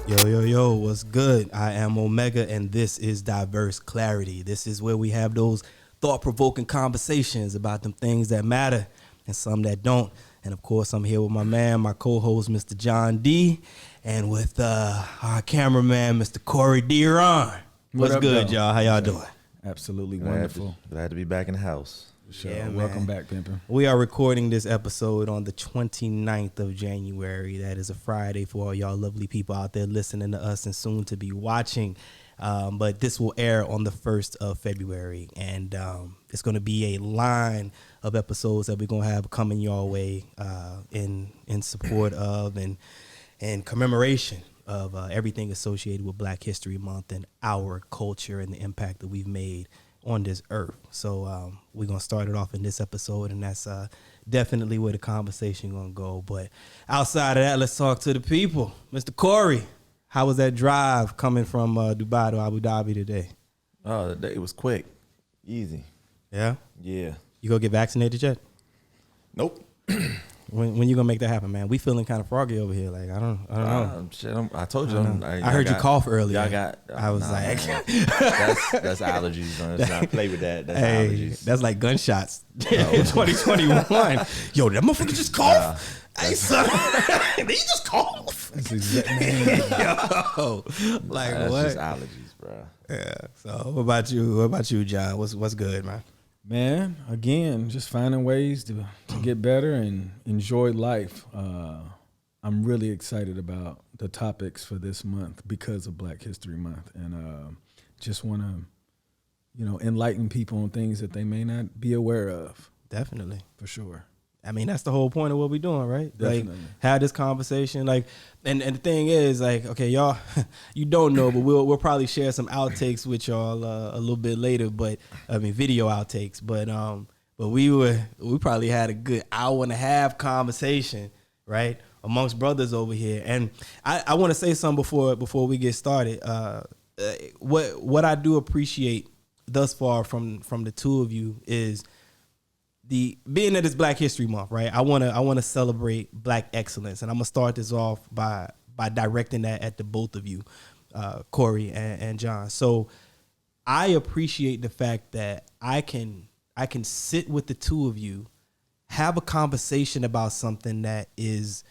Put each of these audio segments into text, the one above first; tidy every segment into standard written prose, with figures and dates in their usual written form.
Yo, what's good? I am Omega, and this is Diverse Clarity. This is where we have those thought-provoking conversations about them things that matter and some that don't. And of course, I'm here with my man, my co-host, Mr. John D, and with our cameraman, Mr. Corey D. Ron. What's good, y'all? How y'all doing? Absolutely wonderful. Glad to be back in the house. Sure. Yeah, welcome back, Pimpin'. We are recording this episode on the 29th of January. That is a Friday for all y'all lovely people out there listening to us and soon to be watching. But this will air on the 1st of February. And it's going to be a line of episodes that we're going to have coming your way in support of and commemoration of everything associated with Black History Month and our culture and the impact that we've made on this earth. So we're going to start it off in this episode, and that's definitely where the conversation going to go. But outside of that, let's talk to the people. Mr. Corey, how was that drive coming from Dubai to Abu Dhabi today? Oh, the day was quick. Easy. Yeah? Yeah. You go get vaccinated yet? Nope. When you gonna make that happen, man? We feeling kind of froggy over here. Like I don't know. I told you. I heard you cough earlier. I was like, that's allergies. Let's not play with that. That's allergies. That's like gunshots in 2021. Yo, that motherfucker just cough. Hey, son, did he just cough? That's exactly. Yo, like that's what? just allergies, bro. Yeah. So what about you? What about you, John? What's good, man? Man, again, just finding ways to get better and enjoy life. I'm really excited about the topics for this month because of Black History Month, and just want to, enlighten people on things that they may not be aware of. Definitely, for sure. I mean, that's the whole point of what we're doing, right? Definitely. Like, have this conversation. Like, and the thing is, like, okay, y'all, you don't know, but we'll probably share some outtakes with y'all a little bit later. But I mean, video outtakes. But we probably had a good hour and a half conversation, right, amongst brothers over here. And I want to say something before we get started. What I do appreciate thus far from the two of you is being that it's Black History Month, right? I wanna celebrate Black excellence, and I'm gonna start this off by directing that at the both of you, Corey and John. So I appreciate the fact that I can sit with the two of you, have a conversation about something that is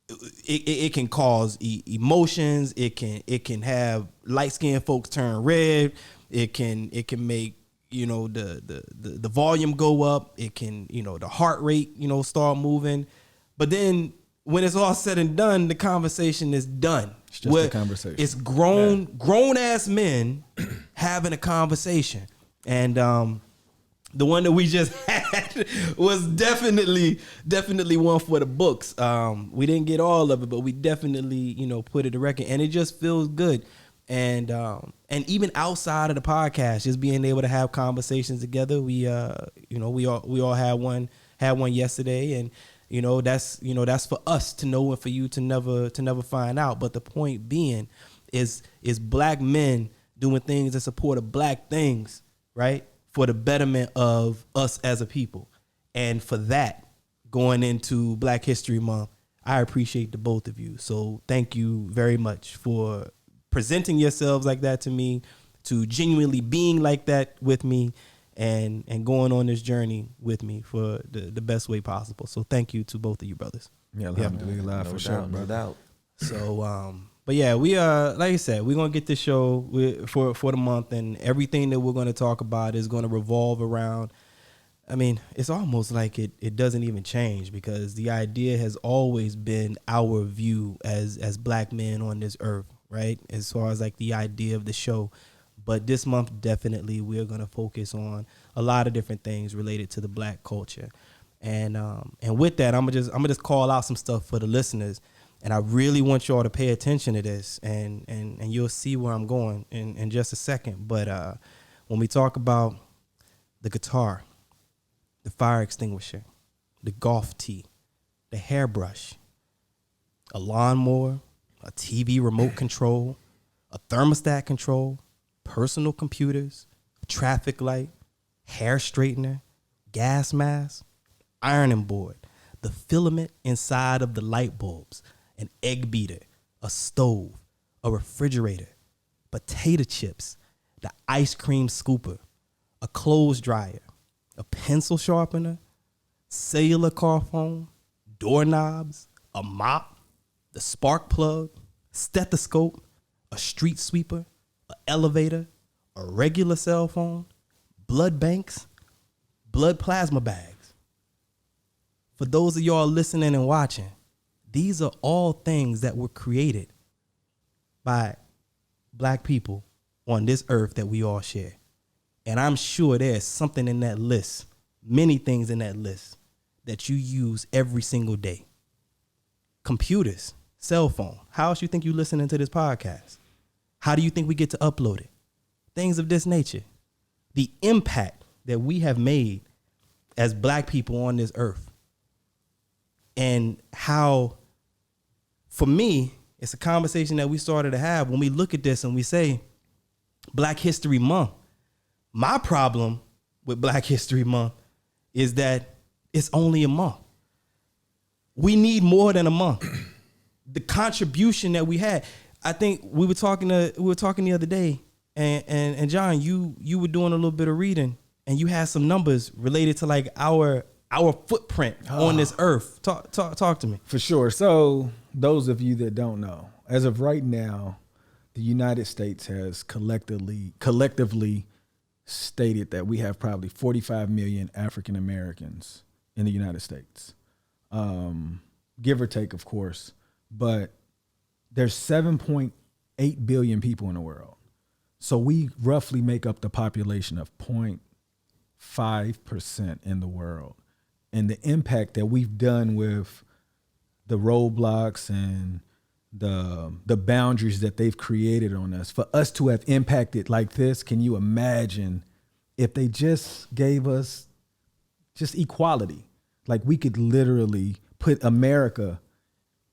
it can cause emotions. It can have light skinned folks turn red. It can make the volume go up. It can, the heart rate, start moving. But then when it's all said and done, the conversation is done. It's just a conversation. It's grown ass men having a conversation. And the one that we just had was definitely one for the books. We didn't get all of it, but we definitely, put it to record, and it just feels good. And even outside of the podcast, just being able to have conversations together, we all had one yesterday, and that's for us to know and for you to never find out. But the point being is Black men doing things in support of Black things, right, for the betterment of us as a people. And for that, going into Black History Month, I appreciate the both of you. So thank you very much for presenting yourselves like that to me, to genuinely being like that with me, and going on this journey with me for the best way possible. So thank you to both of you brothers. Yeah, alhamdulillah, for sure, no doubt. So, but yeah, we like I said, we're gonna get this show for the month, and everything that we're gonna talk about is gonna revolve around. I mean, it's almost like it doesn't even change, because the idea has always been our view as Black men on this earth, right? As far as like the idea of the show. But this month, definitely, we're going to focus on a lot of different things related to the Black culture. And with that, I'm gonna just call out some stuff for the listeners. And I really want y'all to pay attention to this, and you'll see where I'm going in just a second. But when we talk about the guitar, the fire extinguisher, the golf tee, the hairbrush, a lawnmower, a TV remote control, a thermostat control, personal computers, a traffic light, hair straightener, gas mask, ironing board, the filament inside of the light bulbs, an egg beater, a stove, a refrigerator, potato chips, the ice cream scooper, a clothes dryer, a pencil sharpener, cellular car phone, doorknobs, a mop, the spark plug, stethoscope, a street sweeper, an elevator, a regular cell phone, blood banks, blood plasma bags. For those of y'all listening and watching, these are all things that were created by black people on this earth that we all share. And I'm sure there's something in that list, many things in that list that you use every single day. Computers, cell phone. How else you think you listening to this podcast? How do you think we get to upload it? Things of this nature. The impact that we have made as black people on this earth. And how, for me, it's a conversation that we started to have when we look at this and we say, Black History Month. My problem with Black History Month is that it's only a month. We need more than a month. The contribution that we had, I think we were talking the other day, and John, you were doing a little bit of reading, and you had some numbers related to like our footprint on this earth. Talk to me. For sure. So those of you that don't know, as of right now, the United States has collectively stated that we have probably 45 million African Americans in the United States, give or take, of course. But there's 7.8 billion people in the world. So we roughly make up the population of 0.5% in the world. And the impact that we've done with the roadblocks and the boundaries that they've created on us, for us to have impacted like this, can you imagine if they just gave us just equality? Like, we could literally put America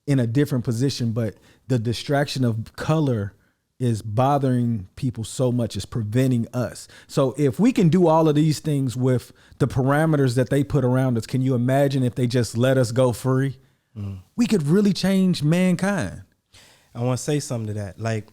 in a different position, but the distraction of color is bothering people so much, it's preventing us. So if we can do all of these things with the parameters that they put around us, can you imagine if they just let us go free? We could really change mankind. I want to say something to that. Like,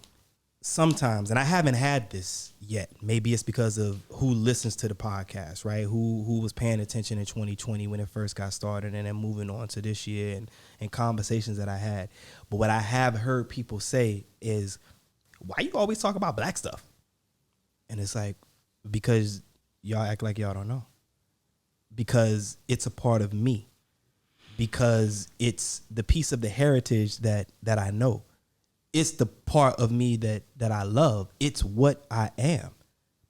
sometimes, and I haven't had this yet, maybe it's because of who listens to the podcast, right? Who was paying attention in 2020 when it first got started, and then moving on to this year, and conversations that I had. But what I have heard people say is, why you always talk about black stuff? And it's like, because y'all act like y'all don't know. Because it's a part of me. Because it's the piece of the heritage that I know. It's the part of me that I love. It's what I am.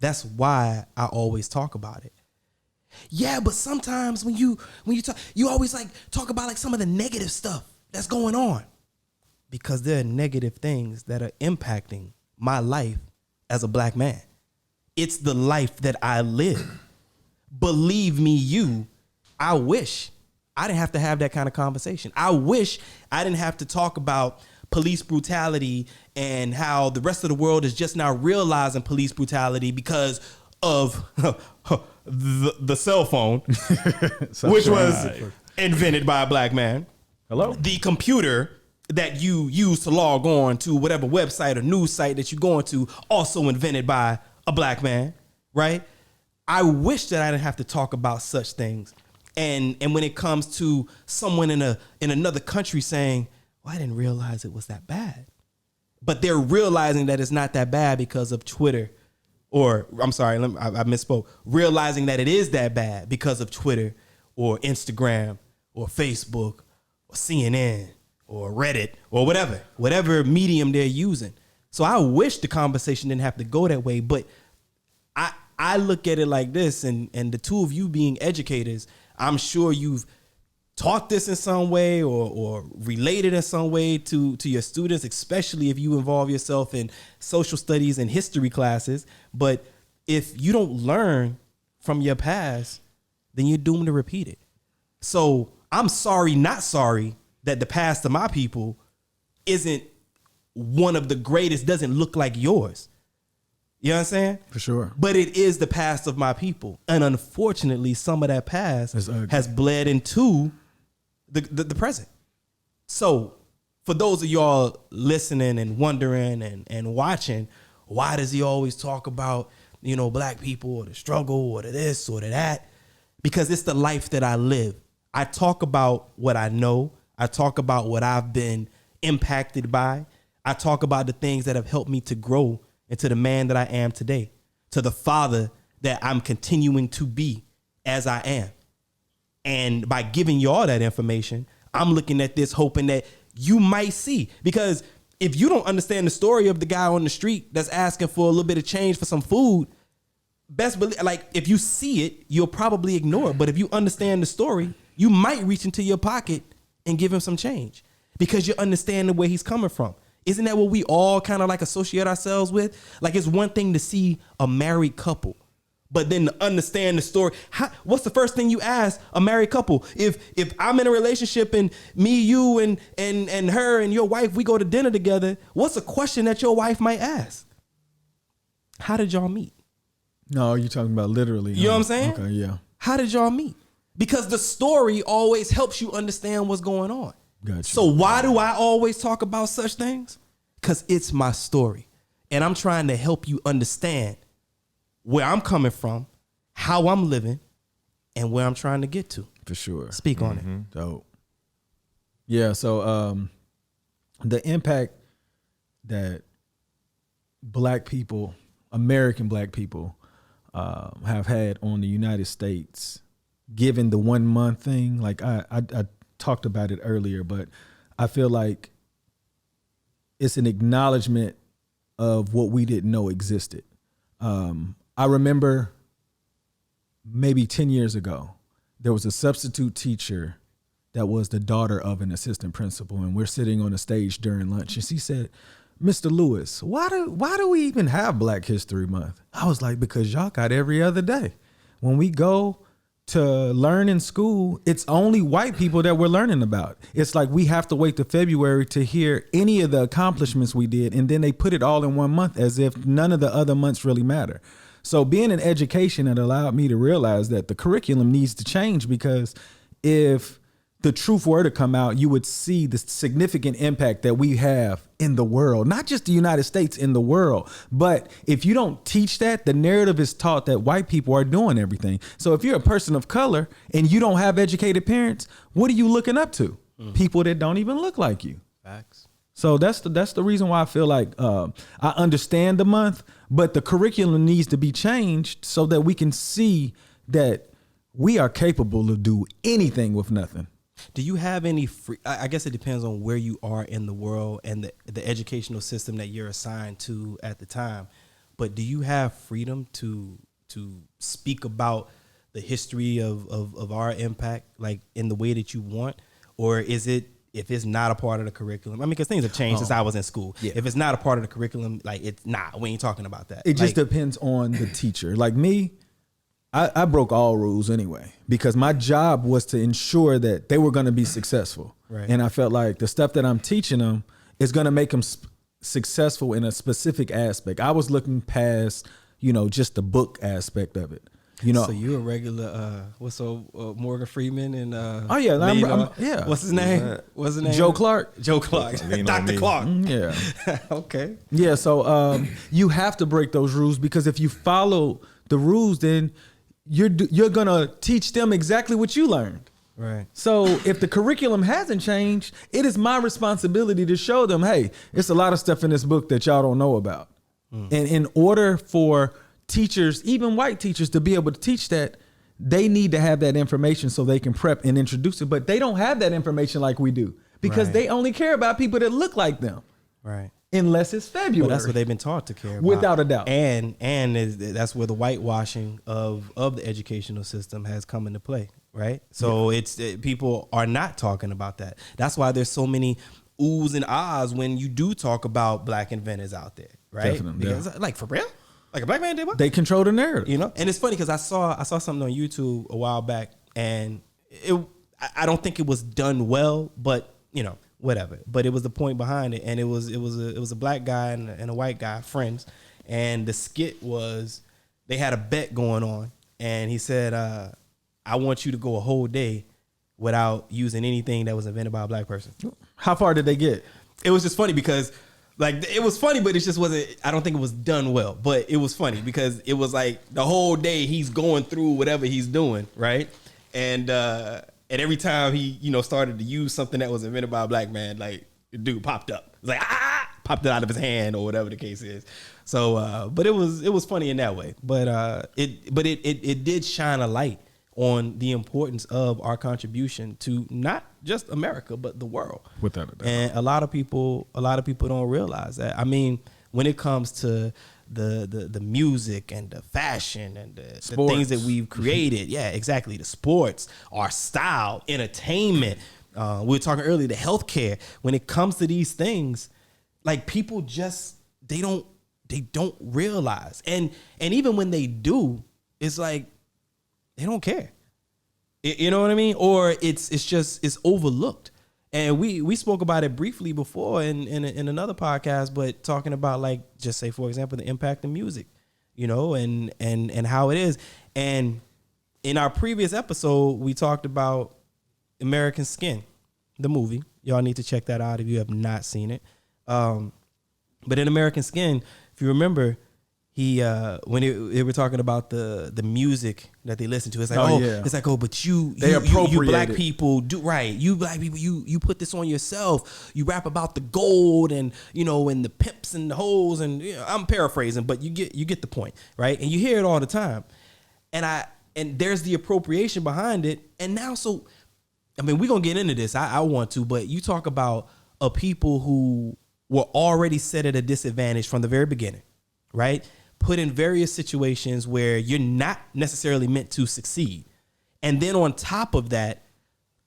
That's why I always talk about it. Yeah, but sometimes when you talk, you always like talk about like some of the negative stuff that's going on. Because there are negative things that are impacting my life as a black man. It's the life that I live. Believe me, I wish I didn't have to have that kind of conversation. I wish I didn't have to talk about police brutality and how the rest of the world is just now realizing police brutality because of the cell phone, which was invented by a black man. Hello? The computer that you use to log on to whatever website or news site that you're going to, also invented by a black man, right? I wish that I didn't have to talk about such things. And when it comes to someone in another country saying, well, I didn't realize it was that bad. But they're realizing that it's not that bad because of Twitter, or I'm sorry, I misspoke. Realizing that it is that bad because of Twitter or Instagram or Facebook or CNN or Reddit or whatever medium they're using. So I wish the conversation didn't have to go that way. But I look at it like this, and the two of you being educators, I'm sure you've taught this in some way or related in some way to your students, especially if you involve yourself in social studies and history classes. But if you don't learn from your past, then you're doomed to repeat it. So I'm sorry, not sorry, that the past of my people isn't one of the greatest, doesn't look like yours. You know what I'm saying? For sure. But it is the past of my people. And unfortunately, some of that past has bled into the present. So for those of y'all listening and wondering and watching, why does he always talk about, black people or the struggle or the this or the that? Because it's the life that I live. I talk about what I know. I talk about what I've been impacted by. I talk about the things that have helped me to grow into the man that I am today, to the father that I'm continuing to be as I am. And by giving y'all that information, I'm looking at this hoping that you might see. Because if you don't understand the story of the guy on the street that's asking for a little bit of change for some food, best believe, like, if you see it, you'll probably ignore it. But if you understand the story, you might reach into your pocket and give him some change because you understand the way he's coming from. Isn't that what we all kind of like associate ourselves with? Like, it's one thing to see a married couple, but then to understand the story. What's the first thing you ask a married couple? If I'm in a relationship and me, you, and her and your wife, we go to dinner together, what's a question that your wife might ask? How did y'all meet? No, you're talking about literally. You know what I'm saying? Okay, yeah. How did y'all meet? Because the story always helps you understand what's going on. Gotcha. So why do I always talk about such things? Because it's my story. And I'm trying to help you understand where I'm coming from, how I'm living, and where I'm trying to get to. For sure. Speak on it. Dope. Yeah, so the impact that black people, American black people, have had on the United States, given the 1 month thing, like I talked about it earlier, but I feel like it's an acknowledgement of what we didn't know existed. I remember maybe 10 years ago, there was a substitute teacher that was the daughter of an assistant principal, and we're sitting on a stage during lunch, and she said, "Mr. Lewis, why do we even have Black History Month?" I was like, because y'all got every other day. When we go to learn in school, it's only white people that we're learning about. It's like we have to wait to February to hear any of the accomplishments we did, and then they put it all in 1 month as if none of the other months really matter. So being in education, it allowed me to realize that the curriculum needs to change, because if the truth were to come out, you would see the significant impact that we have in the world, not just the United States, in the world. But if you don't teach that, the narrative is taught that white people are doing everything. So if you're a person of color and you don't have educated parents, what are you looking up to? People that don't even look like you. Facts. So that's the reason why I feel like I understand the month, but the curriculum needs to be changed so that we can see that we are capable of do anything with nothing. Do you have any free? I guess it depends on where you are in the world and the educational system that you're assigned to at the time. But do you have freedom to speak about the history of our impact, like in the way that you want? Or is it, if it's not a part of the curriculum? I mean, because things have changed since I was in school. Yeah. If it's not a part of the curriculum, like, it's not. We ain't talking about that. It just depends on the teacher. Like me, I broke all rules anyway, because my job was to ensure that they were going to be successful. Right. And I felt like the stuff that I'm teaching them is going to make them successful in a specific aspect. I was looking past, just the book aspect of it. So you a regular, Morgan Freeman and oh yeah, yeah. What's his name? What's his name? Joe Clark. Joe Clark. Dr. Clark. Yeah. Okay. Yeah. So you have to break those rules, because if you follow the rules, then you're gonna teach them exactly what you learned. Right. So if the curriculum hasn't changed, it is my responsibility to show them, hey, it's a lot of stuff in this book that y'all don't know about. And in order for teachers, even white teachers, to be able to teach that, they need to have that information so they can prep and introduce it. But they don't have that information like we do, because they only care about people that look like them. Right. Unless it's February. But that's what they've been taught to care about. Without a doubt. And that's where the whitewashing of the educational system has come into play, right? So people are not talking about that. That's why there's so many oohs and ahs when you do talk about black inventors out there, right? Definitely. Because, like, for real? Like, a black man did what? They control the narrative. And it's funny because I saw something on YouTube a while back, and I don't think it was done well, but whatever. But it was the point behind it, and it was a black guy and a white guy, friends, and the skit was they had a bet going on, and he said, "I want you to go a whole day without using anything that was invented by a black person. How far did they get? It was just funny because like it was funny, but it just wasn't, I don't think it was done well, but it was funny because it was like the whole day he's going through whatever he's doing. Right. And every time he, started to use something that was invented by a black man, like the dude popped up. It was like, popped it out of his hand or whatever the case is. So, but it was funny in that way, but it did shine a light on the importance of our contribution to not just America, but the world. Without a doubt. And a lot of people don't realize that. I mean, when it comes to the music and the fashion and the things that we've created, yeah, exactly. The sports, our style, entertainment. We were talking earlier, the healthcare. When it comes to these things, like people just they don't realize, and even when they do, it's like they don't care. You know what I mean? Or it's overlooked. And we spoke about it briefly before in another podcast, but talking about like, just say, for example, the impact of music, and how it is. And in our previous episode, we talked about American Skin, the movie. Y'all need to check that out if you have not seen it. But in American Skin, if you remember, he when they were talking about the music that they listen to, it's like it's like, but you black people do right. You black people, you put this on yourself. You rap about the gold and and the pimps and the hoes and I'm paraphrasing, but you get the point, right? And you hear it all the time, and there's the appropriation behind it. And now, so I mean, we're gonna get into this. I want to, but you talk about a people who were already set at a disadvantage from the very beginning, right? Put in various situations where you're not necessarily meant to succeed. And then on top of that,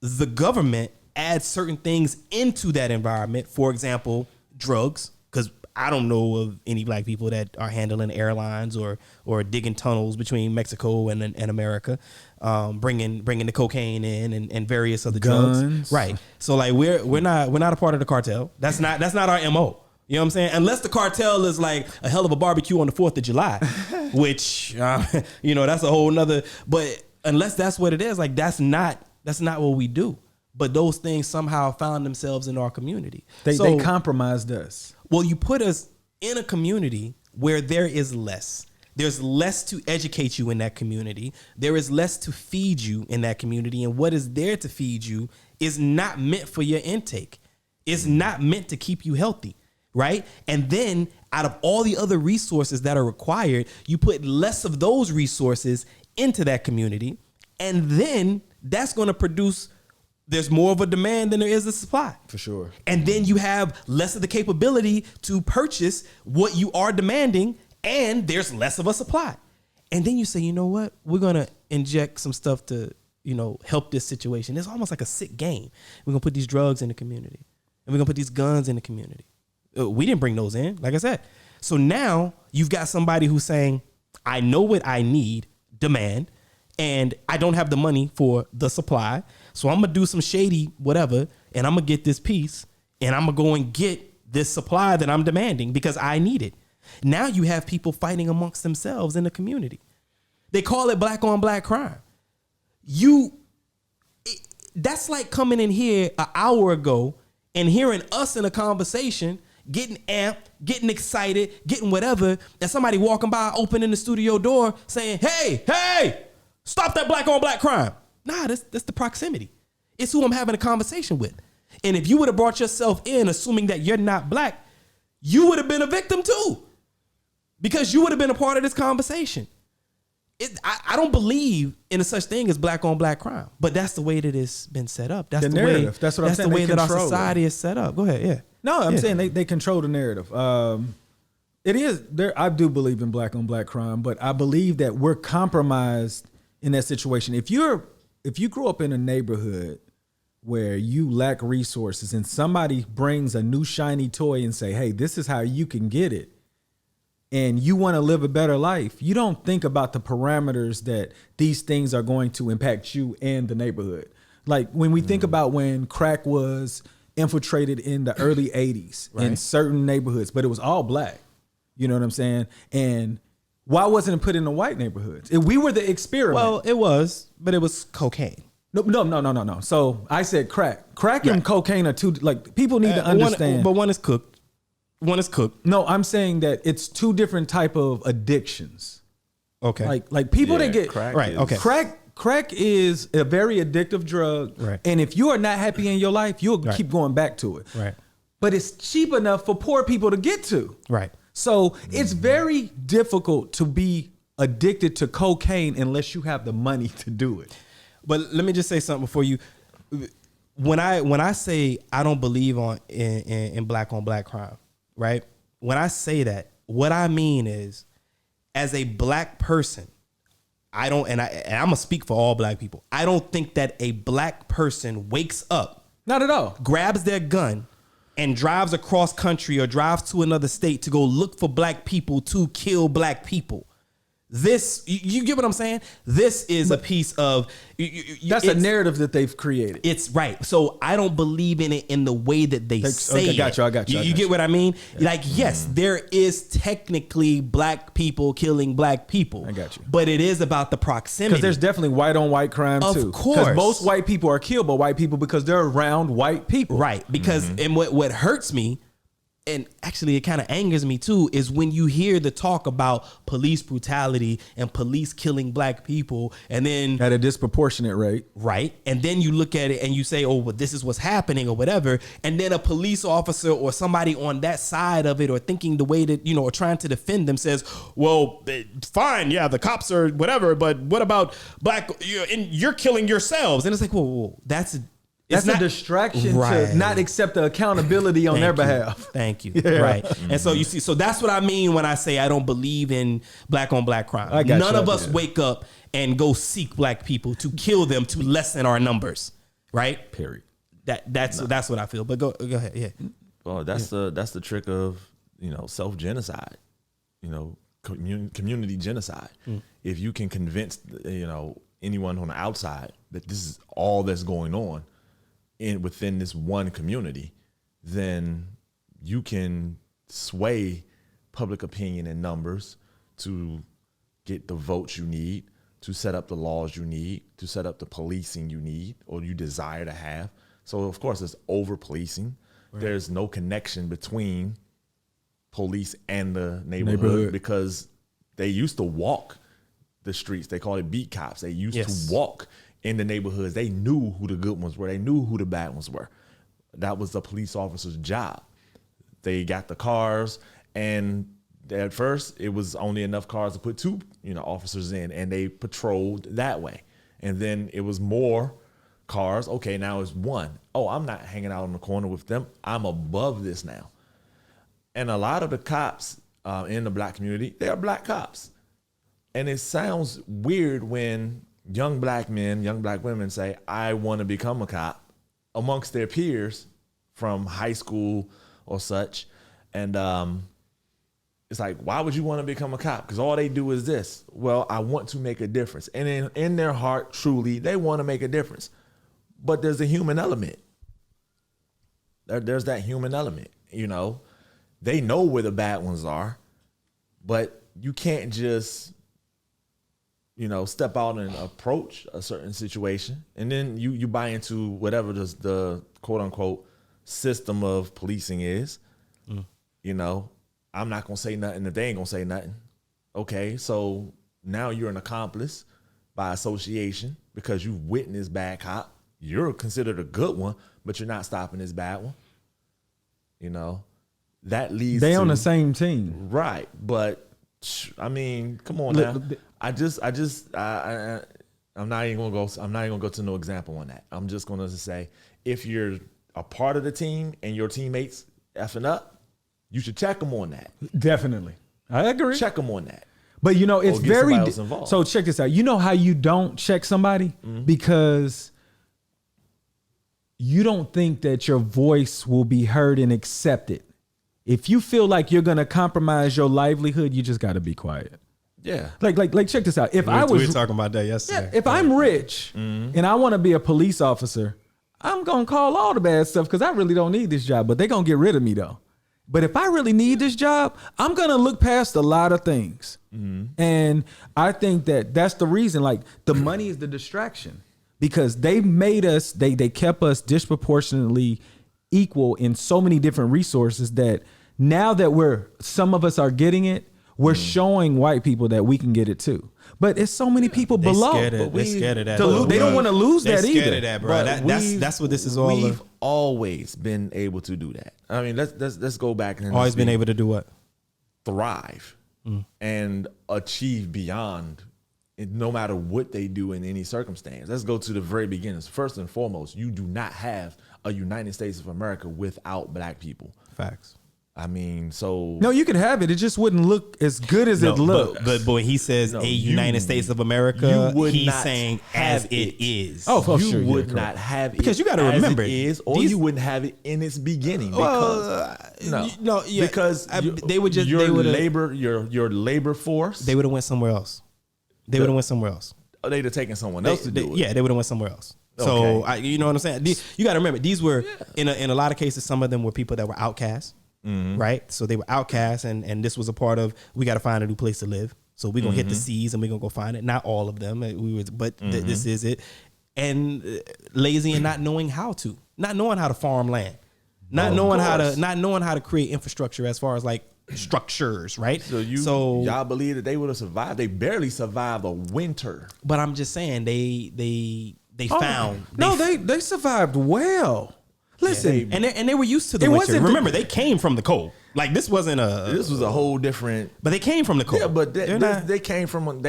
the government adds certain things into that environment. For example, drugs, because I don't know of any black people that are handling airlines or digging tunnels between Mexico and America, bringing the cocaine in and various other drugs. Right. So like we're not a part of the cartel. That's not our MO. You know what I'm saying? Unless the cartel is like a hell of a barbecue on the 4th of July, which, that's a whole nother, but unless that's what it is, like that's not what we do. But those things somehow found themselves in our community. They compromised us. Well, you put us in a community where there is less. There's less to educate you in that community. There is less to feed you in that community. And what is there to feed you is not meant for your intake. It's not meant to keep you healthy. Right. And then out of all the other resources that are required, you put less of those resources into that community. And then that's going to produce, there's more of a demand than there is a supply. For sure. And then you have less of the capability to purchase what you are demanding. And there's less of a supply. And then you say, you know what? We're going to inject some stuff to, help this situation. It's almost like a sick game. We're going to put these drugs in the community. And we're going to put these guns in the community. We didn't bring those in, like I said. So now you've got somebody who's saying, I know what I need, demand, and I don't have the money for the supply. So I'm going to do some shady whatever, and I'm going to get this piece, and I'm going to go and get this supply that I'm demanding because I need it. Now you have people fighting amongst themselves in the community. They call it black on black crime. That's like coming in here an hour ago and hearing us in a conversation, getting amped, getting excited, getting whatever, and somebody walking by, opening the studio door saying, hey, stop that black on black crime. Nah, that's the proximity. It's who I'm having a conversation with. And if you would have brought yourself in assuming that you're not black, you would have been a victim too, because you would have been a part of this conversation. I don't believe in a such thing as black on black crime, but that's the way that it's been set up. That's the narrative. That's what I'm saying. That's the way that our society is set up. Go ahead. Yeah. No, I'm saying they control the narrative. It is there. I do believe in black on black crime, but I believe that we're compromised in that situation. If you grew up in a neighborhood where you lack resources and somebody brings a new shiny toy and say, hey, this is how you can get it, and you want to live a better life, you don't think about the parameters that these things are going to impact you and the neighborhood. Like when we think about when crack was infiltrated in the early 80s in certain neighborhoods, but it was all black. You know what I'm saying? And why wasn't it put in the white neighborhoods? We were the experiment. Well, it was, but it was cocaine. No. So I said crack. Crack and cocaine are two, like, people need to understand. But one is cooked. One is cooked. No, I'm saying that it's two different type of addictions. Okay. Like people that get crack right. is- Okay. Crack is a very addictive drug. Right. And if you are not happy in your life, you'll Right. keep going back to it. Right. But it's cheap enough for poor people to get to. Right. So it's very difficult to be addicted to cocaine unless you have the money to do it. But let me just say something before you. When I say I don't believe in black on black crime, right? When I say that, what I mean is, as a black person, I don't, and I'm gonna speak for all black people. I don't think that a black person wakes up, Not at all. grabs their gun, and drives across country or drives to another state to go look for black people to kill black people. This, you get what I'm saying? This is a piece of That's a narrative that they've created. It's right. So I don't believe in it in the way that they say I got you. You get what I mean? Yeah. Like, yes, there is technically black people killing black people. I got you. But it is about the proximity. Because there's definitely white on white crime too. Of course. Because most white people are killed by white people because they're around white people. Right. Because and what hurts me, and actually it kind of angers me too, is when you hear the talk about police brutality and police killing black people, and then At a disproportionate rate. right, and then you look at it and you say, oh, well, this is what's happening or whatever, and then a police officer or somebody on that side of it or thinking the way that, or trying to defend them says, well, fine, yeah, the cops are whatever, but what about black, you're killing yourselves? And it's like, whoa, that's a distraction Right. to not accept the accountability on their behalf. Thank you. Right. And so you see, so that's what I mean when I say I don't believe in black on black crime. I got None you. of us wake up and go seek black people to kill them to lessen our numbers. Right? Period. That's what I feel. But go ahead. Yeah. Well, that's the trick of self-genocide, community genocide. If you can convince anyone on the outside that this is all that's going on within this one community, then you can sway public opinion and numbers to get the votes you need, to set up the laws you need, to set up the policing you need or you desire to have. So of course it's over policing. Right. There's no connection between police and the neighborhood because they used to walk the streets. They call it beat cops. They used to walk in the neighborhoods. They knew who the good ones were. They knew who the bad ones were. That was the police officer's job. They got the cars, and at first it was only enough cars to put two, officers in, and they patrolled that way. And then it was more cars. Okay, now it's one. Oh, I'm not hanging out on the corner with them. I'm above this now. And a lot of the cops in the black community, they are black cops. And it sounds weird when young black men, young black women say, I want to become a cop amongst their peers from high school or such. And it's like, why would you want to become a cop? Because all they do is this. Well, I want to make a difference. And in their heart, truly, they want to make a difference. But there's a human element. There's that human element, They know where the bad ones are, but you can't just step out and approach a certain situation. And then you buy into whatever the quote unquote system of policing is. I'm not going to say nothing if they ain't going to say nothing. Okay. So now you're an accomplice by association because you've witnessed bad cop. You're considered a good one, but you're not stopping this bad one. That leads they to, on the same team. Right. But I mean, come on now. I'm not even gonna go to no example on that. I'm just gonna say, if you're a part of the team and your teammates effing up, you should check them on that. Definitely, I agree. Check them on that. But it's very involved. So check this out. You know how you don't check somebody because you don't think that your voice will be heard and accepted. If you feel like you're gonna compromise your livelihood, you just got to be quiet. Yeah. Like check this out. If we were talking about that yesterday. If I'm rich and I want to be a police officer, I'm going to call all the bad stuff because I really don't need this job, but they're going to get rid of me though. But if I really need this job, I'm going to look past a lot of things. And I think that that's the reason, like the money is the distraction because they made us, they kept us disproportionately equal in so many different resources that now that some of us are getting it, we're showing white people that we can get it too. But it's so many people below. They're scared of that. They don't want to lose They're that either. scared of that, bro. That's what this is all. We've always been able to do that. I mean, let's go back and Always been able to do what? Thrive and achieve beyond, no matter what they do in any circumstance. Let's go to the very beginnings. First and foremost, you do not have a United States of America without black people. Facts. I mean, so No, you could have it. It just wouldn't look as good as it looks. But boy, he says a United States of America. you would He's not saying have as it is. Oh, for you sure. would Yeah, not have it Because you gotta as remember, it is, or these- you wouldn't have it in its beginning. Because they would just your they would your labor force. they would have went somewhere else. They would have went somewhere else. They'd have taken someone else to do it. Yeah, they would have went somewhere else. Okay. So you know what I'm saying. You got to remember, these were in a lot of cases. Some of them were people that were outcasts, right? So they were outcasts, and this was a part of, we got to find a new place to live. So we're gonna hit the seas and we're gonna go find it. Not all of them, this is it. And lazy and not knowing how to farm land, not knowing how to create infrastructure as far as like structures, right? So y'all believe that they would have survived? They barely survived a winter. But I'm just saying they found. They survived well. Listen, and they were used to the It winter. wasn't Remember, they came from the cold. Like this wasn't This was a whole different. But they came from the cold. Yeah, but They're they came from an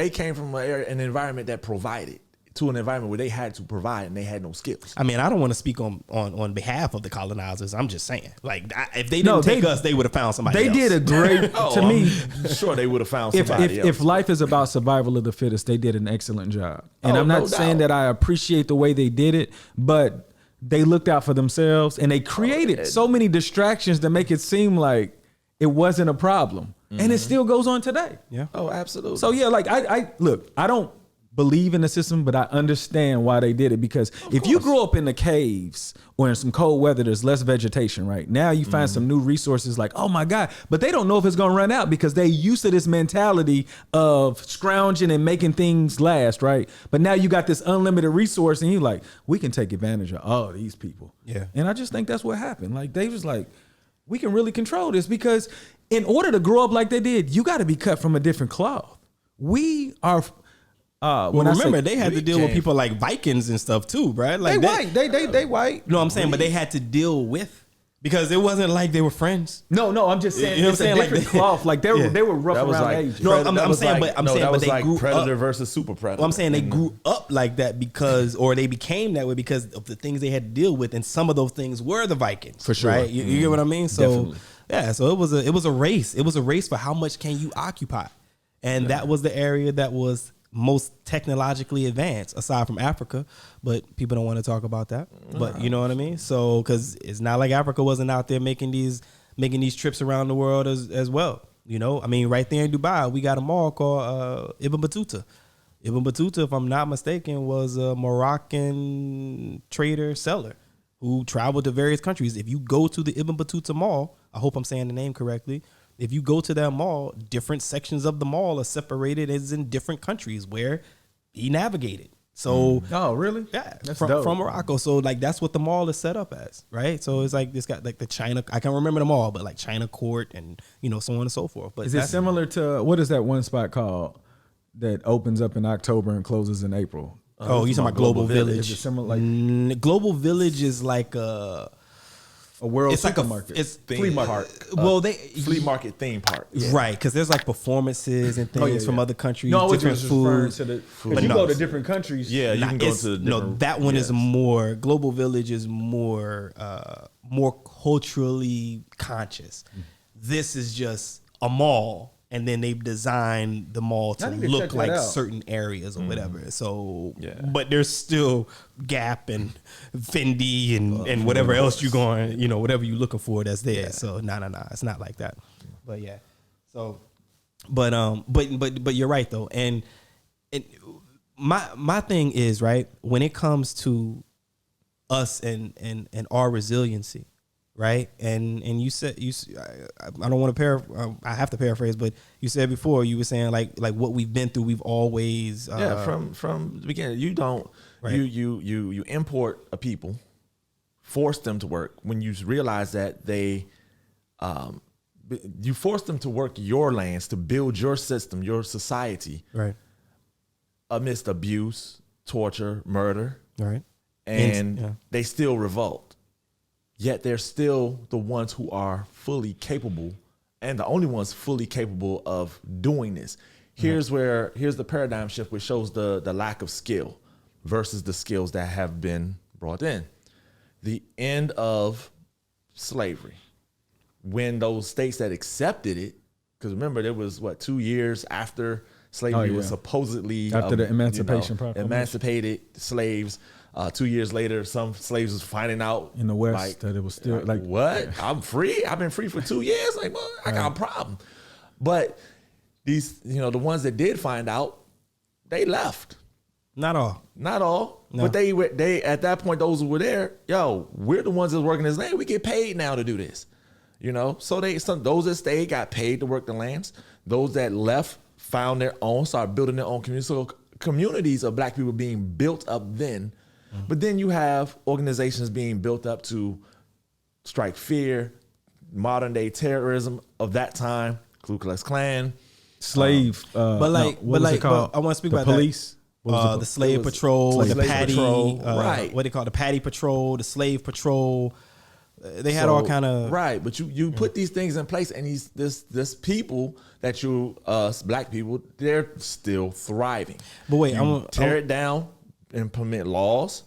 environment that provided to an environment where they had to provide and they had no skills. I mean, I don't want to speak on behalf of the colonizers. I'm just saying, like, if they didn't take us, they would have found somebody They else. did a great, to me, Sure, they would have found if somebody else. if life is about survival of the fittest, they did an excellent job. And Oh, I'm not no saying doubt. that I appreciate the way they did it, but they looked out for themselves and they created so many distractions to make it seem like it wasn't a problem. And it still goes on today. Yeah. Oh, absolutely. So yeah, like I look, I don't believe in the system, but I understand why they did it, because if you grow up in the caves or in some cold weather, there's less vegetation, right? Now you find some new resources like, oh my God, but they don't know if it's going to run out because they used to this mentality of scrounging and making things last, right? But now you got this unlimited resource and you're like, we can take advantage of all these people. Yeah. And I just think that's what happened. Like they was like, we can really control this, because in order to grow up like they did, you got to be cut from a different cloth. We are... Well, when remember, I say they had to deal with people like Vikings and stuff too, right? Like they white. They white. You know what I'm saying? But they had to deal with, because it wasn't like they were friends. No, I'm just saying, You know it's what I'm a saying? different Like, cloth. Like they were rough that was around like edges. No, I'm that was saying, like- but that was they like grew Predator up. versus Super Predator. Well, I'm saying they grew up like that because, or they became that way because of the things they had to deal with, and some of those things were the Vikings, For sure. Right? You get what I mean? So Definitely. yeah, so it was a race. It was a race for how much can you occupy, and that was the area that was most technologically advanced aside from Africa, but people don't want to talk about that. But you know what I mean? So because it's not like Africa wasn't out there making these trips around the world as well. You know, I mean, right there in Dubai, we got a mall called Ibn Battuta. Ibn Battuta, if I'm not mistaken, was a Moroccan trader seller who traveled to various countries. If you go to the Ibn Battuta mall, I hope I'm saying the name correctly. If you go to that mall, different sections of the mall are separated as in different countries where he navigated. So, Oh, really? yeah, That's from dope. Morocco. So, like, that's what the mall is set up as, right? So it's like it's got like the China. I can't remember the mall, but like China Court and so on and so forth. But Is it similar to, what is that one spot called that opens up in October and closes in April? Oh, you talking about Global Village? Is it similar, like Global Village is like a world it's like supermarket? it's Theme park. Well, Flea market theme park. right, because there's like performances and things from other countries, No, I was different just referring food. to the, But if you no. go to different countries. Yeah, you can go It's- to no, different, that one is yes. more. Global Village is more culturally conscious. This is just a mall, and then they've designed the mall to I need to look check that like out. certain areas or whatever. So, Yeah. but there's still Gap and Fendi and whatever else you going, whatever you looking for that's there. So, no, it's not like that. But yeah, so, but you're right though, and my thing is, right, when it comes to us and our resiliency, right? And you said I don't want to I have to paraphrase, but you said before you were saying like what we've been through, we've always from the beginning. You don't Right. you import a people, force them to work when you realize that they you force them to work your lands to build your system, your society, right, amidst abuse, torture, murder, right, and they still revolt. Yet they're still the ones who are fully capable and the only ones fully capable of doing this. Here's the paradigm shift, which shows the lack of skill versus the skills that have been brought in. The end of slavery, when those states that accepted it, because remember there was 2 years after slavery was supposedly after the Emancipation Proclamation. Emancipated slaves. 2 years later, some slaves was finding out in the West that it was still like what? I'm free. I've been free for 2 years. Like, well, I got a problem. But these, the ones that did find out, they left. Not all. No. But they at that point, those who were there, we're the ones that's working this land. We get paid now to do this. So those that stayed got paid to work the lands. Those that left found their own, started building their own communities. So communities of black people being built up then. But then you have organizations being built up to strike fear, modern day terrorism of that time, Ku Klux Klan, slave. I want to speak about police. The slave patrol, the patty, right? What they call the patty patrol, the slave patrol. They had all kind of right. But you put these things in place, and this people that black people, they're still thriving. But wait, tear it down. Implement laws,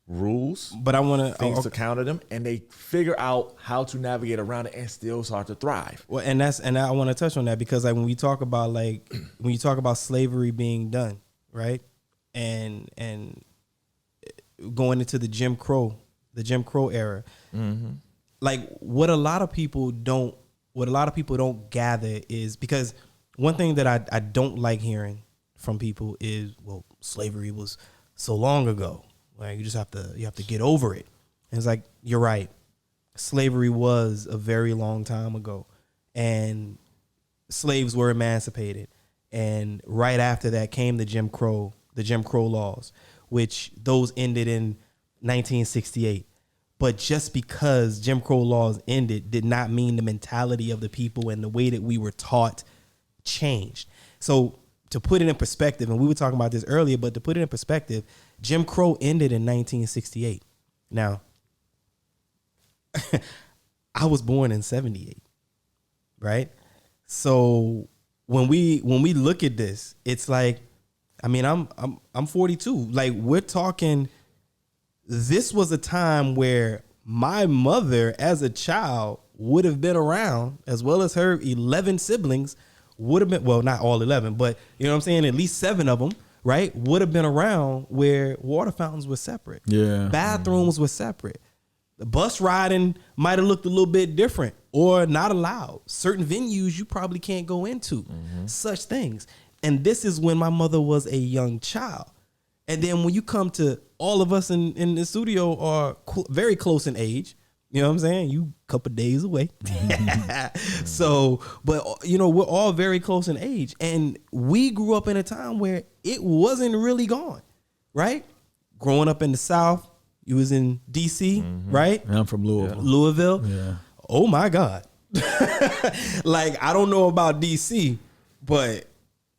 rules, but I want things to counter them, and they figure out how to navigate around it and still start to thrive. Well, and I want to touch on that because when you talk about slavery being done, right, and going into the Jim Crow era, like what a lot of people don't gather is because one thing that I don't like hearing from people is, well, slavery was so long ago, like you have to get over it. And it's like, you're right. Slavery was a very long time ago, and slaves were emancipated. And right after that came the Jim Crow laws, which those ended in 1968. But just because Jim Crow laws ended did not mean the mentality of the people and the way that we were taught changed. So to put it in perspective, and we were talking about this earlier, but to put it in perspective, Jim Crow ended in 1968. Now, I was born in 78, right? So when we look at this, it's like, I mean, I'm 42. Like, we're talking, this was a time where my mother as a child would have been around, as well as her 11 siblings would have been, well, not all 11, but you know what I'm saying? At least 7 of them, right? Would have been around where water fountains were separate. Yeah. Bathrooms were separate. The bus riding might have looked a little bit different or not allowed. Certain venues you probably can't go into, such things. And this is when my mother was a young child. And then when you come to all of us in the studio are very close in age, you know what I'm saying? You a couple days away. So, but we're all very close in age, and we grew up in a time where it wasn't really gone, right? Growing up in the South, you was in DC, right? I'm from Louisville. Louisville. Yeah. Oh my God. Like, I don't know about DC, but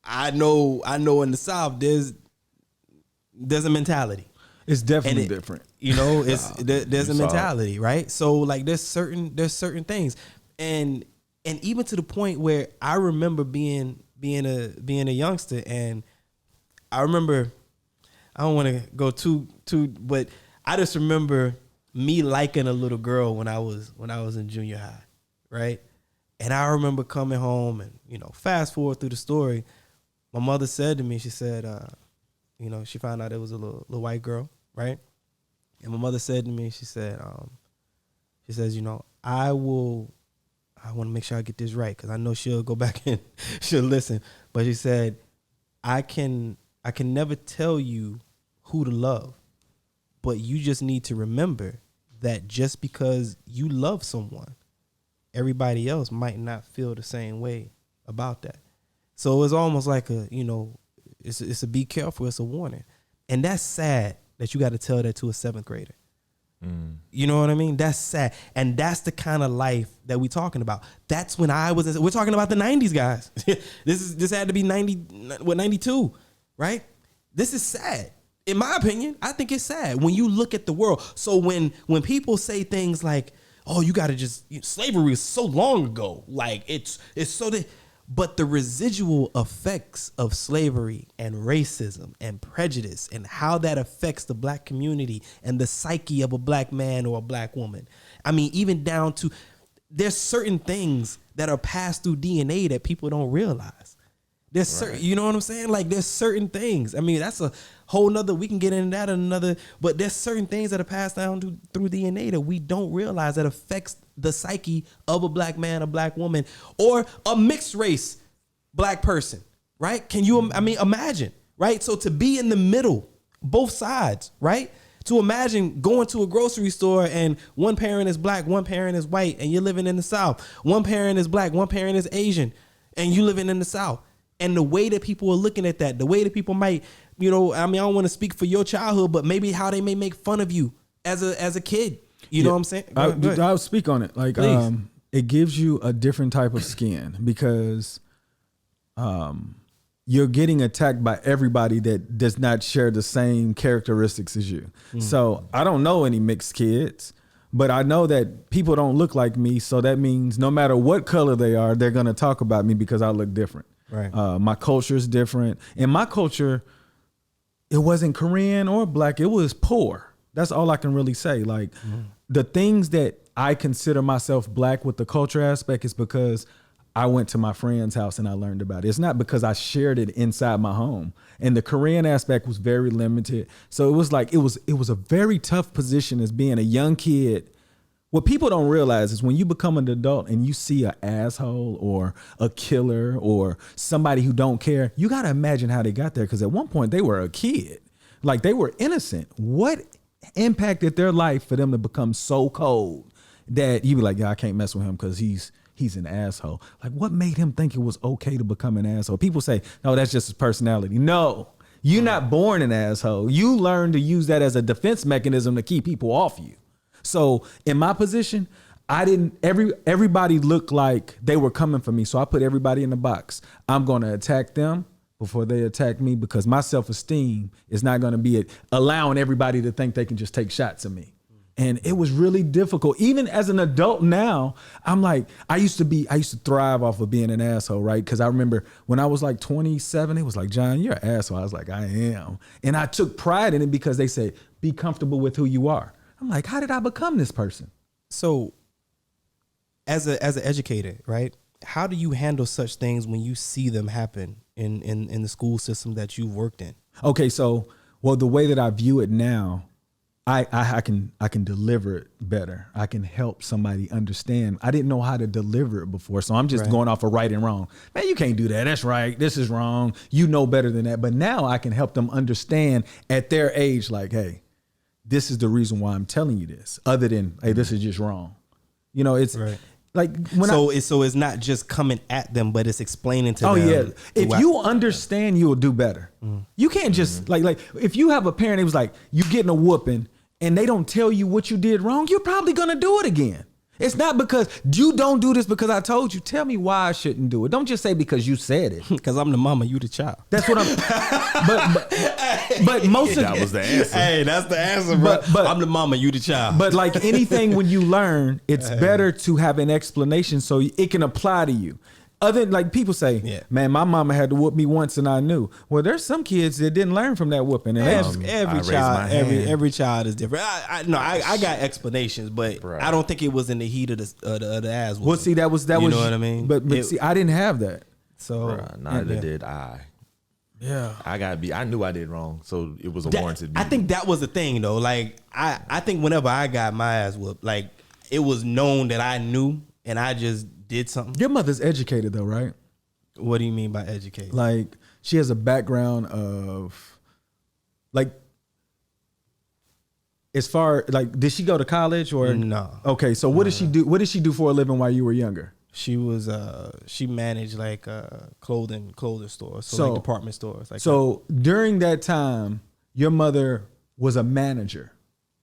I know in the South there's a mentality. It's definitely different. There's a mentality, right? So like there's certain things. And even to the point where I remember being a youngster, and I remember, I don't want to go too, but I just remember me liking a little girl when I was in junior high, right? And I remember coming home and, fast forward through the story, my mother said to me, she said, she found out it was a little white girl, right? And my mother said to me, she says, I want to make sure I get this right, because I know she'll go back and she'll listen. But she said, I can never tell you who to love, but you just need to remember that just because you love someone, everybody else might not feel the same way about that. So it's almost like it's a be careful, it's a warning. And that's sad that you got to tell that to a 7th grader. You know what I mean? That's sad. And that's the kind of life that we're talking about. That's when we're talking about the 90s, guys. This had to be 92, right? This is sad. In my opinion, I think it's sad when you look at the world. So when people say things like, oh, you got to slavery is so long ago. Like it's so that. But the residual effects of slavery and racism and prejudice and how that affects the black community and the psyche of a black man or a black woman. I mean, even down to there's certain things that are passed through DNA that people don't realize. There's certain, you know what I'm saying? Like there's certain things. I mean, that's a whole nother, we can get into that in another, but there's certain things that are passed down through DNA that we don't realize that affects the psyche of a black man, a black woman, or a mixed race black person, right? Can you, imagine, right? So to be in the middle, both sides, right? To imagine going to a grocery store and one parent is black, one parent is white, and you're living in the South. One parent is black, one parent is Asian, and you living in the South. And the way that people are looking at that, the way that people might, I don't want to speak for your childhood, but maybe how they may make fun of you as a kid. You know what I'm saying? I'll speak on it. Like, it gives you a different type of skin because you're getting attacked by everybody that does not share the same characteristics as you. So I don't know any mixed kids, but I know that people don't look like me. So that means no matter what color they are, they're going to talk about me because I look different. Right. My culture is different. In my culture, it wasn't Korean or black. It was poor. That's all I can really say. Like the things that I consider myself black with the culture aspect is because I went to my friend's house and I learned about it. It's not because I shared it inside my home. And the Korean aspect was very limited. So it was like, it was a very tough position as being a young kid. What people don't realize is when you become an adult and you see an asshole or a killer or somebody who don't care, you got to imagine how they got there. Because at one point they were a kid, like they were innocent. What impacted their life for them to become so cold that you be like, yeah, I can't mess with him because he's an asshole. Like what made him think it was okay to become an asshole? People say, no, that's just his personality. No, you're not born an asshole. You learn to use that as a defense mechanism to keep people off you. So in my position, everybody looked like they were coming for me. So I put everybody in the box. I'm going to attack them before they attack me because my self-esteem is not going to be allowing everybody to think they can just take shots at me. And it was really difficult. Even as an adult now, I'm like, I used to thrive off of being an asshole, right? Because I remember when I was like 27, it was like, John, you're an asshole. I was like, I am. And I took pride in it because they say, be comfortable with who you are. I'm like, how did I become this person? So as an educator, right? How do you handle such things when you see them happen in the school system that you've worked in? Okay, so the way that I view it now, I can deliver it better. I can help somebody understand. I didn't know how to deliver it before, so I'm just going off of right and wrong. Man, you can't do that. That's right. This is wrong. You know better than that. But now I can help them understand at their age, like, hey, this is the reason why I'm telling you this, other than, hey, this is just wrong. You know, it's like so it's not just coming at them, but it's explaining to them. Oh yeah. If you understand, you will do better. You can't just like if you have a parent that was like, you getting a whooping and they don't tell you what you did wrong, you're probably going to do it again. It's not because you don't do this because I told you. Tell me why I shouldn't do it. Don't just say because you said it. Because I'm the mama, you the child. That's what I'm. but most of that was the answer. Hey, that's the answer, bro. But I'm the mama, you the child. But like anything, when you learn, it's better to have an explanation so it can apply to you. Other than like people say, man, my mama had to whoop me once and I knew. Well, there's some kids that didn't learn from that whooping. And every child is different. I got explanations, but I don't think it was in the heat of the ass whooping. Well, see, that was you know what I mean? But see, I didn't have that. So neither did I. Yeah, I knew I did wrong, so it was a warranted. I think that was the thing though. Like I think whenever I got my ass whooped, like it was known that I knew, and I just did something. Your mother's educated though, right? What do you mean by educated? Like she has a background of like as far like, did she go to college or No. Okay, so what did she do? What did she do for a living while you were younger? She was she managed like clothing stores, so like department stores. Like so during that time, your mother was a manager.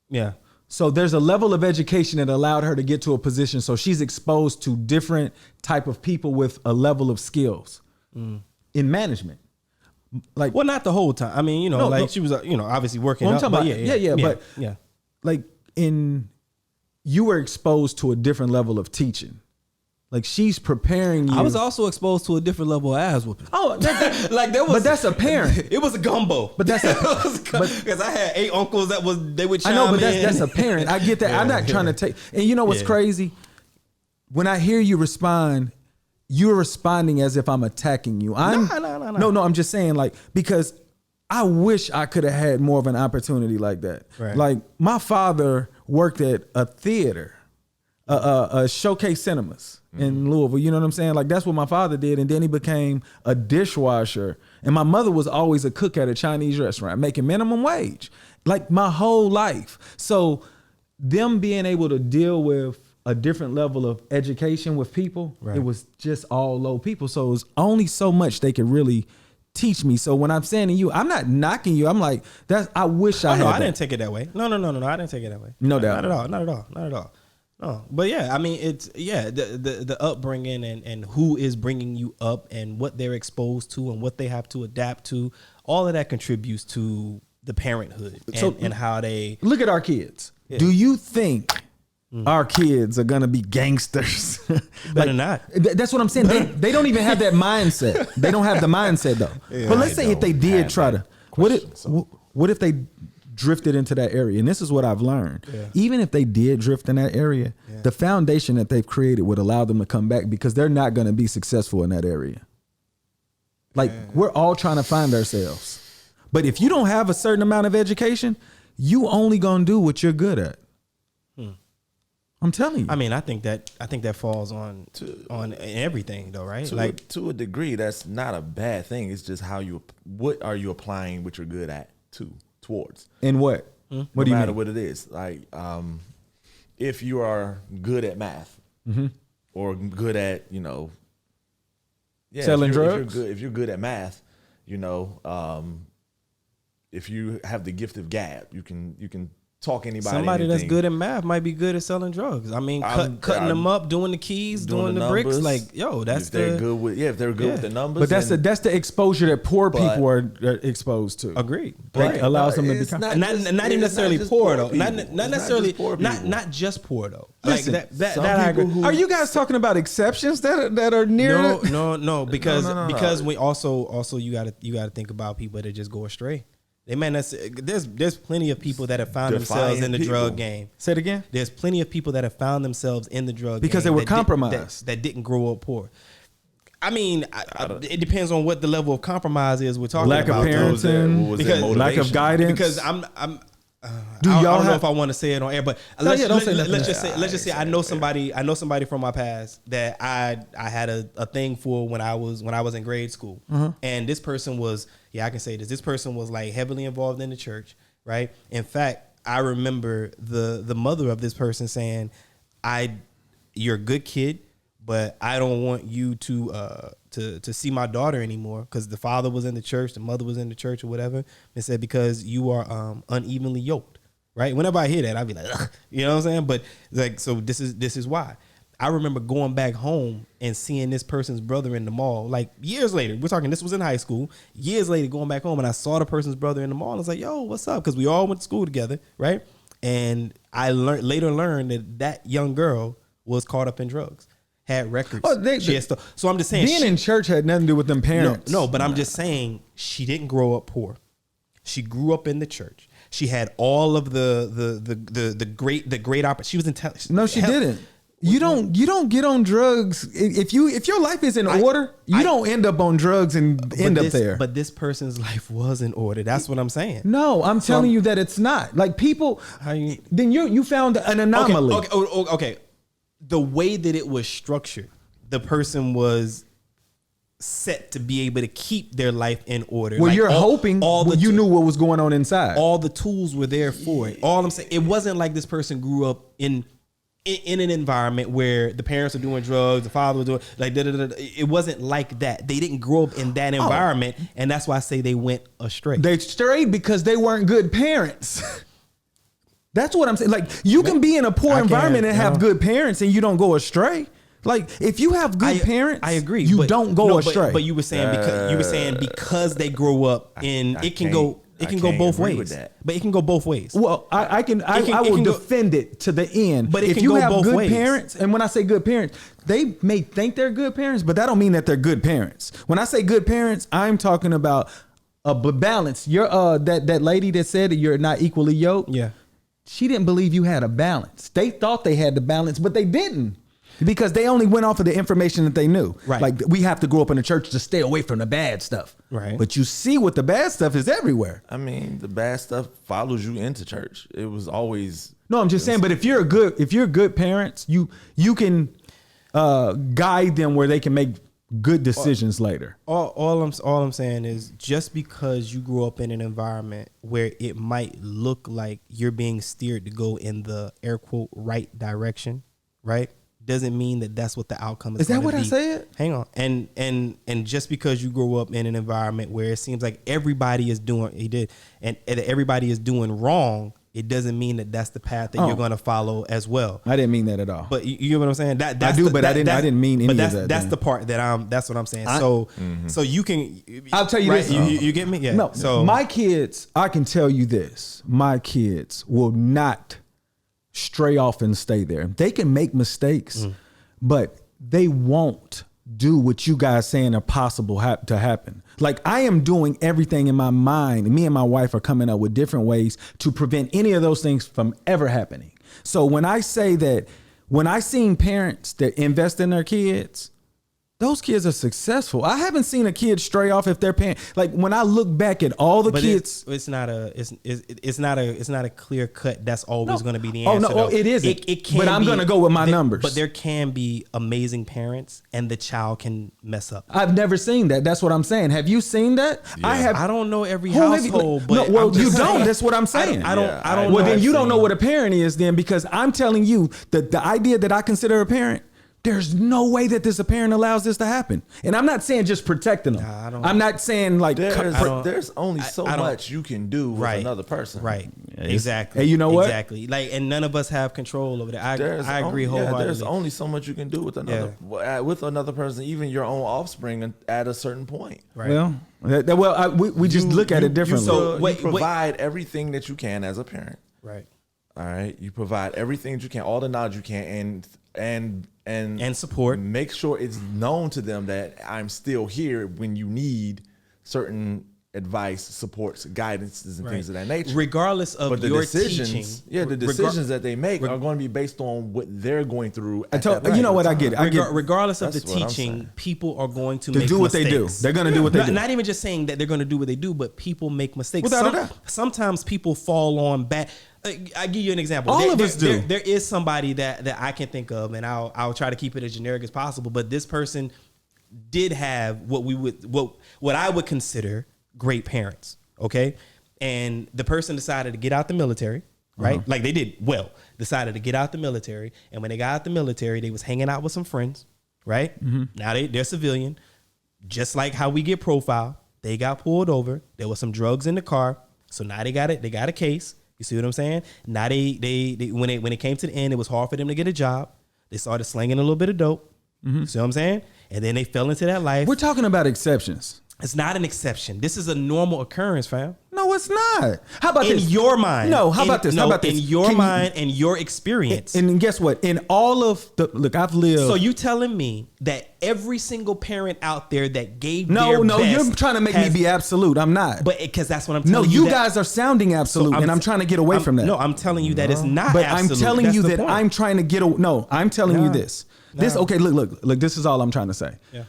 Yeah. So there's a level of education that allowed her to get to a position. So she's exposed to different type of people with a level of skills in management. Like, well, not the whole time. I mean, she was, obviously working. I'm talking about, but yeah, like you were exposed to a different level of teaching. Like she's preparing you. I was also exposed to a different level of ass whooping. Oh, like there was, but that's apparent. It was a gumbo. But that's because I had 8 uncles they would chime I know, but in. that's apparent. I get that. I'm not trying to take. And you know what's crazy? When I hear you respond, you're responding as if I'm attacking you. No. I'm just saying, like, because I wish I could have had more of an opportunity like that. Right. Like my father worked at a theater, a Showcase Cinemas in Louisville. You know what I'm saying? Like that's what my father did, and then he became a dishwasher. And my mother was always a cook at a Chinese restaurant, making minimum wage, like my whole life. So them being able to deal with a different level of education with people, It was just all low people. So it was only so much they could really teach me. So when I'm saying to you, I'm not knocking you. I'm like, I wish I had. No, I didn't take it that way. No, I didn't take it that way. No doubt. Not at all. No, but yeah, I mean, it's the upbringing and who is bringing you up and what they're exposed to and what they have to adapt to. All of that contributes to the parenthood and how they look at our kids. Yeah. Do you think our kids are gonna be gangsters? Better not. That's what I'm saying. They don't even have that mindset. They don't have the mindset though. Yeah, but let's say if they did try to, what if they drifted into that area? And this is what I've learned. Yeah. Even if they did drift in that area, the foundation that they've created would allow them to come back because they're not going to be successful in that area. Like we're all trying to find ourselves. But if you don't have a certain amount of education, you only going to do what you're good at. I'm telling you. I mean, I think that falls on everything though, right? To a degree, that's not a bad thing. It's just what are you applying what you're good at towards. In what? What do you mean? No matter what it is. Like, if you are good at math or good at, selling drugs. If you're good at math, if you have the gift of gab, you can talk anybody. Somebody that's good at math might be good at selling drugs. I mean, cutting them up, doing the keys, doing the bricks. Like, that's if they're good with the numbers. But that's the exposure that poor people are exposed to. Agreed. That allows them to become not even necessarily poor though. Not necessarily not just poor though. Listen, like that I agree. Are you guys talking about exceptions that are near? No. Because we also you gotta think about people that just go astray. They might not. There's plenty of people that have found themselves in the drug game. Say it again. There's plenty of people that have found themselves in the drug because game they were compromised. That didn't grow up poor. I mean, it depends on what the level of compromise is we're talking about. Lack of parenting, lack of guidance. Because I don't know if I want to say it on air, but let's just say I know somebody from my past that I had a thing for when I was in grade school, and this person was. Yeah, I can say this. This person was like heavily involved in the church, right? In fact, I remember the mother of this person saying, "You're a good kid, but I don't want you to see my daughter anymore because the father was in the church, the mother was in the church, or whatever." And said because you are unevenly yoked, right? Whenever I hear that, I'd be like, ugh, you know what I'm saying? But like, so this is why. I remember going back home and seeing this person's brother in the mall, like years later. We're talking, this was in high school. Years later, going back home, and I saw the person's brother in the mall. I was like, yo, what's up? Because we all went to school together, right? And I later learned that young girl was caught up in drugs, had records. So I'm just saying. Being in church had nothing to do with them parents. No, but I'm just saying she didn't grow up poor. She grew up in the church. She had all of the great opportunities. She was intelligent. No, she didn't. You don't get on drugs if your life is in order. You don't end up on drugs and end up there. But this person's life was in order. That's what I'm saying. No, I'm telling you that it's not. Like people, then you found an anomaly. Okay. The way that it was structured, the person was set to be able to keep their life in order. Well, Like, you're hoping you knew what was going on inside. all the tools were there for it. All I'm saying, it wasn't like this person grew up in an environment where the parents are doing drugs, the father was doing like it wasn't like that. They didn't grow up in that environment, and that's why I say they went astray. They strayed because they weren't good parents. That's what I'm saying. Like, you can be in a poor environment and have good parents and you don't go astray. Like, if you have good parents, I agree. You don't go astray. But you were saying because they grow up in it can go both ways. But it can go both ways. Well, I will defend it to the end. But if you have good parents, and when I say good parents, they may think they're good parents, but that don't mean that they're good parents. When I say good parents, I'm talking about a balance. You're that lady that said that you're not equally yoked. Yeah. She didn't believe you had a balance. They thought they had the balance, but they didn't. Because they only went off of the information that they knew. Right. Like, we have to grow up in the church to stay away from the bad stuff. Right. But you see what the bad stuff is everywhere. I mean, the bad stuff follows you into church. It was always. No, I'm just saying. But if you're good parents, you can guide them where they can make good decisions later. All I'm saying is, just because you grew up in an environment where it might look like you're being steered to go in the air quote right direction, right? Doesn't mean that that's what the outcome is. Is that what I said? Hang on. And just because you grow up in an environment where it seems like everybody is doing and everybody is doing wrong, it doesn't mean that that's the path that you're going to follow as well. I didn't mean that at all. But you know what I'm saying? That's I didn't mean any of that. That's the part that that's what I'm saying. So you can. I'll tell you right, this. You get me? Yeah. No. So my kids, I can tell you this. My kids will not stray off and stay there. They can make mistakes, but they won't do what you guys saying are possible to happen. Like, I am doing everything in my mind. Me and my wife are coming up with different ways to prevent any of those things from ever happening. So when I say that, when I seen parents that invest in their kids, those kids are successful. I haven't seen a kid stray off if they're paying. Like, when I look back at all the kids, it's not a clear cut. That's always going to be the answer. Oh no, it isn't. It can. But I'm going to go with my numbers. But there can be amazing parents, and the child can mess up. I've never seen that. That's what I'm saying. Have you seen that? Yeah. I don't know every household, but no, well, you don't. That's what I'm saying. I don't. Well, then you don't know what a parent is, then, because I'm telling you that the idea that I consider a parent, there's no way that a parent allows this to happen. And I'm not saying just protecting them. I'm not saying like there's only so much you can do with another person. Right. Exactly. Hey, you know what? Exactly. Like, and none of us have control over that. I agree wholeheartedly. There's only so much you can do with another person, even your own offspring, at a certain point. Right. Well, we just look at it differently. You provide everything that you can as a parent. Right. All right. You provide everything that you can, all the knowledge you can, and support. Make sure it's known to them that I'm still here when you need certain advice, supports, guidances, and things of that nature. Regardless of the your decisions, teaching. the decisions that they make are going to be based on what they're going through. You know what? I get it. Regardless of the teaching, people are going to make do what mistakes. they do. They're going to do what they do. Not even just saying that they're going to do what they do, but people make mistakes. Without a doubt. Sometimes people fall on bad. I give you an example. All of us do. There is somebody that I can think of, and I'll try to keep it as generic as possible. But this person did have what I would consider great parents. Okay, and the person decided to get out the military. Right, like they did well. Decided to get out the military, and when they got out the military, they was hanging out with some friends. Right, now they're civilian, just like how we get profiled. They got pulled over. There was some drugs in the car, so now they got it. They got a case. You see what I'm saying? Now they when it came to the end, it was hard for them to get a job. They started slinging a little bit of dope. You see what I'm saying? And then they fell into that life. We're talking about exceptions. It's not an exception. This is a normal occurrence, fam. No, it's not. How about in this? your mind? No, how about this? How about this? In your mind and your experience. And guess what? In all of the I've lived. So you telling me that every single parent out there that gave their No, best you're trying to make me be absolute. I'm not. But because that's what I'm telling you. you. No, you guys are sounding absolute, and I'm trying to get away from that. No, I'm telling you that it's not. But absolute. I'm telling you that point. I'm trying to get. No, I'm telling you this. This okay? Look. This is all I'm trying to say. Yeah.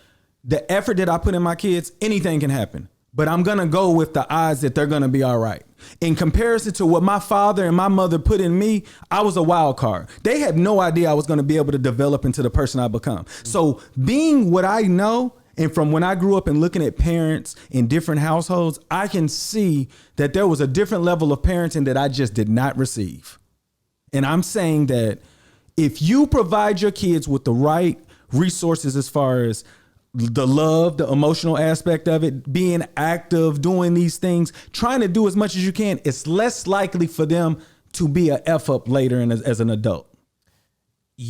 The effort that I put in my kids, anything can happen. But I'm going to go with the odds that they're going to be all right. In comparison to what my father and my mother put in me, I was a wild card. They had no idea I was going to be able to develop into the person I become. So being what I know And from when I grew up and looking at parents in different households, I can see that there was a different level of parenting that I just did not receive. And I'm saying that if you provide your kids with the right resources as far as the love, the emotional aspect of it, being active, doing these things, trying to do as much as you can, it's less likely for them to be a F up later as an adult.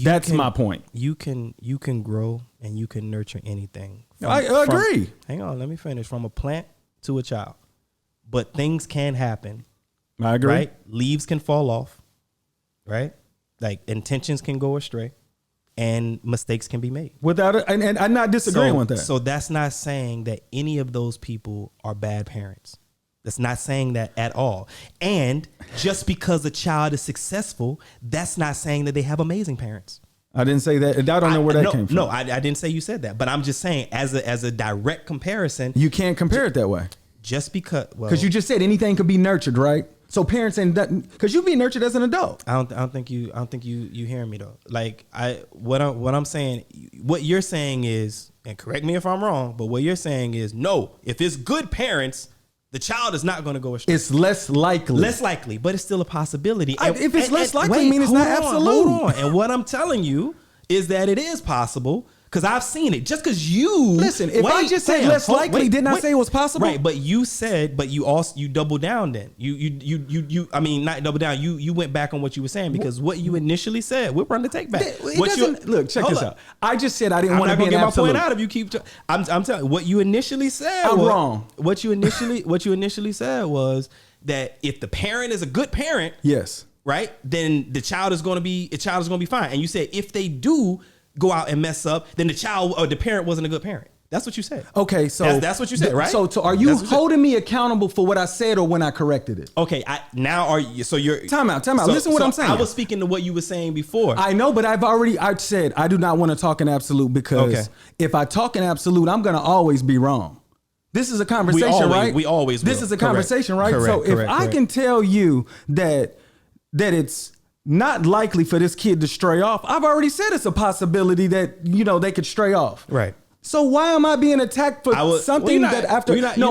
That's my point. You can grow and you can nurture anything. I agree. Hang on, let me finish. From a plant to a child. But things can happen. I agree. Right? Leaves can fall off. Right? Like intentions can go astray. And mistakes can be made. And I'm not disagreeing with that. So that's not saying that any of those people are bad parents. That's not saying that at all. And just because a child is successful, that's not saying that they have amazing parents. I didn't say that. I don't know where that came from. No, I didn't say you said that. But I'm just saying as a direct comparison. You can't compare it that way. Just because. Because you just said anything could be nurtured, right? So parents ain't because you be nurtured as an adult. I don't think you hearing me though. Like what I'm saying, what you're saying is, and correct me if I'm wrong, but what you're saying is no. If it's good parents, the child is not going to go astray. It's less likely. Less likely, but it's still a possibility. If it's less likely, I mean it's not absolute. Hold on. And what I'm telling you is that it is possible. Because I've seen it. Just because you listen, if I just said less likely, didn't I say it was possible? Right, but you said, but you doubled down. Then you. I mean, not double down. You went back on what you were saying because what you initially said, we're running the take back. Look, check this out. I just said I didn't want to be an absolute. I'm not going to get my point out if you keep. I'm telling you what you initially said. I'm wrong. What you initially said was that if the parent is a good parent, yes, right, then the child is going to be fine. And you said if they do go out and mess up, then the child or the parent wasn't a good parent. That's what you said. Okay, so that's what you said, right? So are you holding me accountable for what I said or when I corrected it? Okay, you're time out. Listen to what I'm saying. I was speaking to what you were saying before. I know, but I said I do not want to talk in absolute because if I talk in absolute, I'm going to always be wrong. This is a conversation, right? We always will. This is a conversation, right? Correct, so if I can tell you that it's not likely for this kid to stray off, I've already said it's a possibility that they could stray off. Right. So why am I being attacked for something that after? Lack of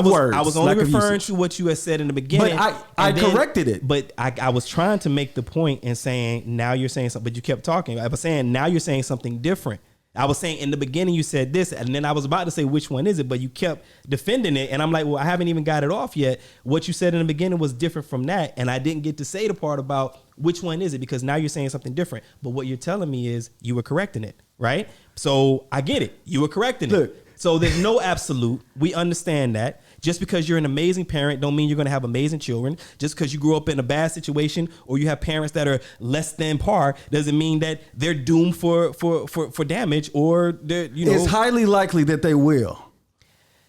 words. I was only referring to what you had said in the beginning. But I corrected it. But I was trying to make the point in saying now you're saying something, but you kept talking. I was saying now you're saying something different. I was saying in the beginning you said this, and then I was about to say which one is it, but you kept defending it, and I'm like, well, I haven't even got it off yet. What you said in the beginning was different from that, and I didn't get to say the part about which one is it because now you're saying something different. But what you're telling me is you were correcting it, right? So I get it. You were correcting it. So there's no absolute. We understand that. Just because you're an amazing parent don't mean you're going to have amazing children. Just because you grew up in a bad situation or you have parents that are less than par doesn't mean that they're doomed for damage or they're, It's highly likely that they will.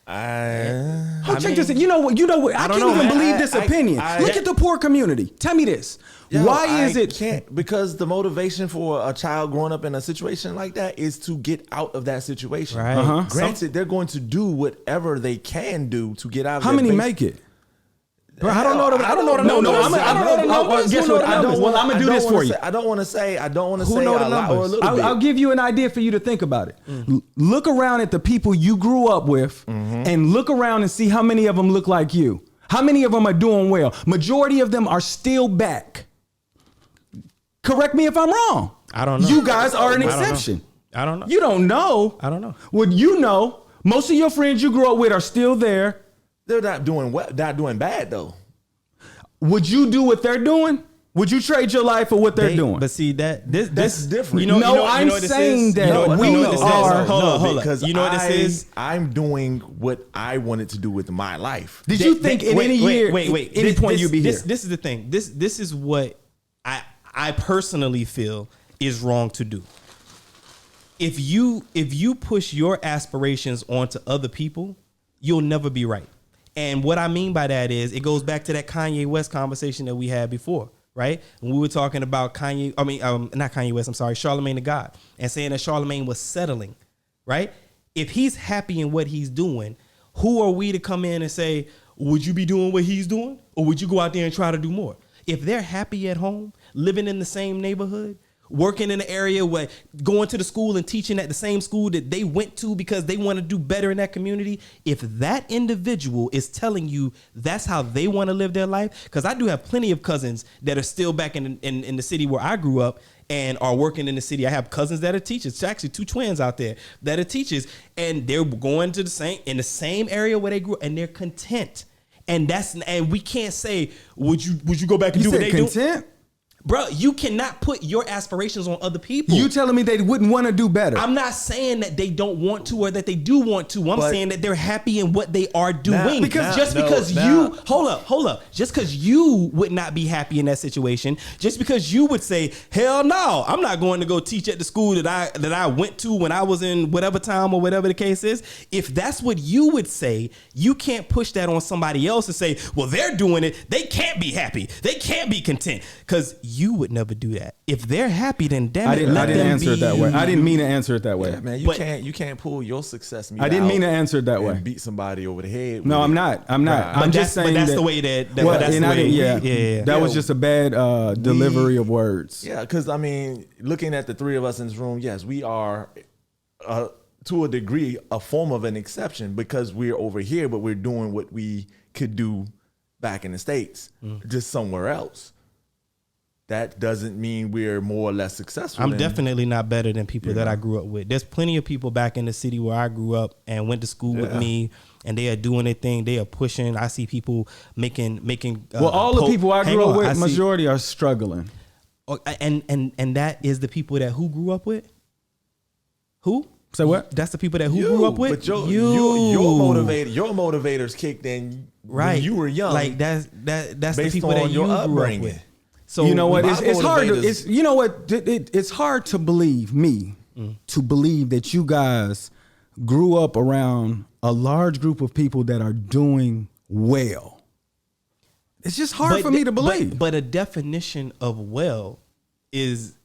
Check this. You know what? I can't even believe this opinion. Look at the poor community. Tell me this. Why is it? Because the motivation for a child growing up in a situation like that is to get out of that situation. Right. Granted, they're going to do whatever they can do to get out of How many make it? Bro, I don't know. I don't know the numbers. Guess what? I'm gonna do this for you. I don't want to say a lot or a little bit. I'll give you an idea for you to think about it. Look around at the people you grew up with, and look around and see how many of them look like you. How many of them are doing well? Majority of them are still back. Correct me if I'm wrong. I don't know. You guys are an exception. I don't know. You don't know. I don't know. Well, you know, most of your friends you grew up with are still there. They're not doing bad though. Would you do what they're doing? Would you trade your life for what they're doing? But see that's I'm different. saying that we are. Hold on. Because you know what this is? I'm doing what I wanted to do with my life. Did you think in any year, any point you'd be here? This is the thing. This is what I personally feel is wrong to do. If you push your aspirations onto other people, you'll never be right. And what I mean by that is it goes back to that Kanye West conversation that we had before, right? When we were talking about not Kanye West, I'm sorry, Charlemagne the God, and saying that Charlemagne was settling, right? If he's happy in what he's doing, who are we to come in and say, would you be doing what he's doing? Or would you go out there and try to do more? If they're happy at home, living in the same neighborhood, working in an area where going to the school and teaching at the same school that they went to because they want to do better in that community, if that individual is telling you that's how they want to live their life, because I do have plenty of cousins that are still back in the city where I grew up and are working in the city. I have cousins that are teachers. It's actually 2 twins out there that are teachers, and they're going to the same area where they grew up, and they're content. And we can't say, would you go back and do what they do? Content? Bro, you cannot put your aspirations on other people. You telling me they wouldn't want to do better? I'm not saying that they don't want to or that they do want to. I'm saying that they're happy in what they are doing. Because hold up. Just because you would not be happy in that situation, just because you would say, hell no, I'm not going to go teach at the school that I went to when I was in whatever time or whatever the case is. If that's what you would say, you can't push that on somebody else and say, well, they're doing it. They can't be happy. They can't be content. Because you would never do that. If they're happy, then damn it, I didn't answer it that way. I didn't mean to answer it that way. Yeah, man, you can't pull your success. I didn't mean to answer it that way. Beat somebody over the head. No, I'm not. I'm just saying that's the way that was just a bad delivery of words. Yeah, because I mean, looking at the 3 of us in this room, yes, we are to a degree a form of an exception because we're over here, but we're doing what we could do back in the States, just somewhere else. That doesn't mean we're more or less successful. I'm definitely not better than people that I grew up with. There's plenty of people back in the city where I grew up and went to school with me, and they are doing their thing. They are pushing. I see people making. Well, all the people I grew up with, majority are struggling. And that is the people that who grew up with. Who? Say what? That's the people that who grew up with. But your motivators kicked in when you were young. Like that's the people that you grew up with. So you know what? It's hard. It's hard to believe to believe that you guys grew up around a large group of people that are doing well. It's just hard for me to believe. But a definition of well is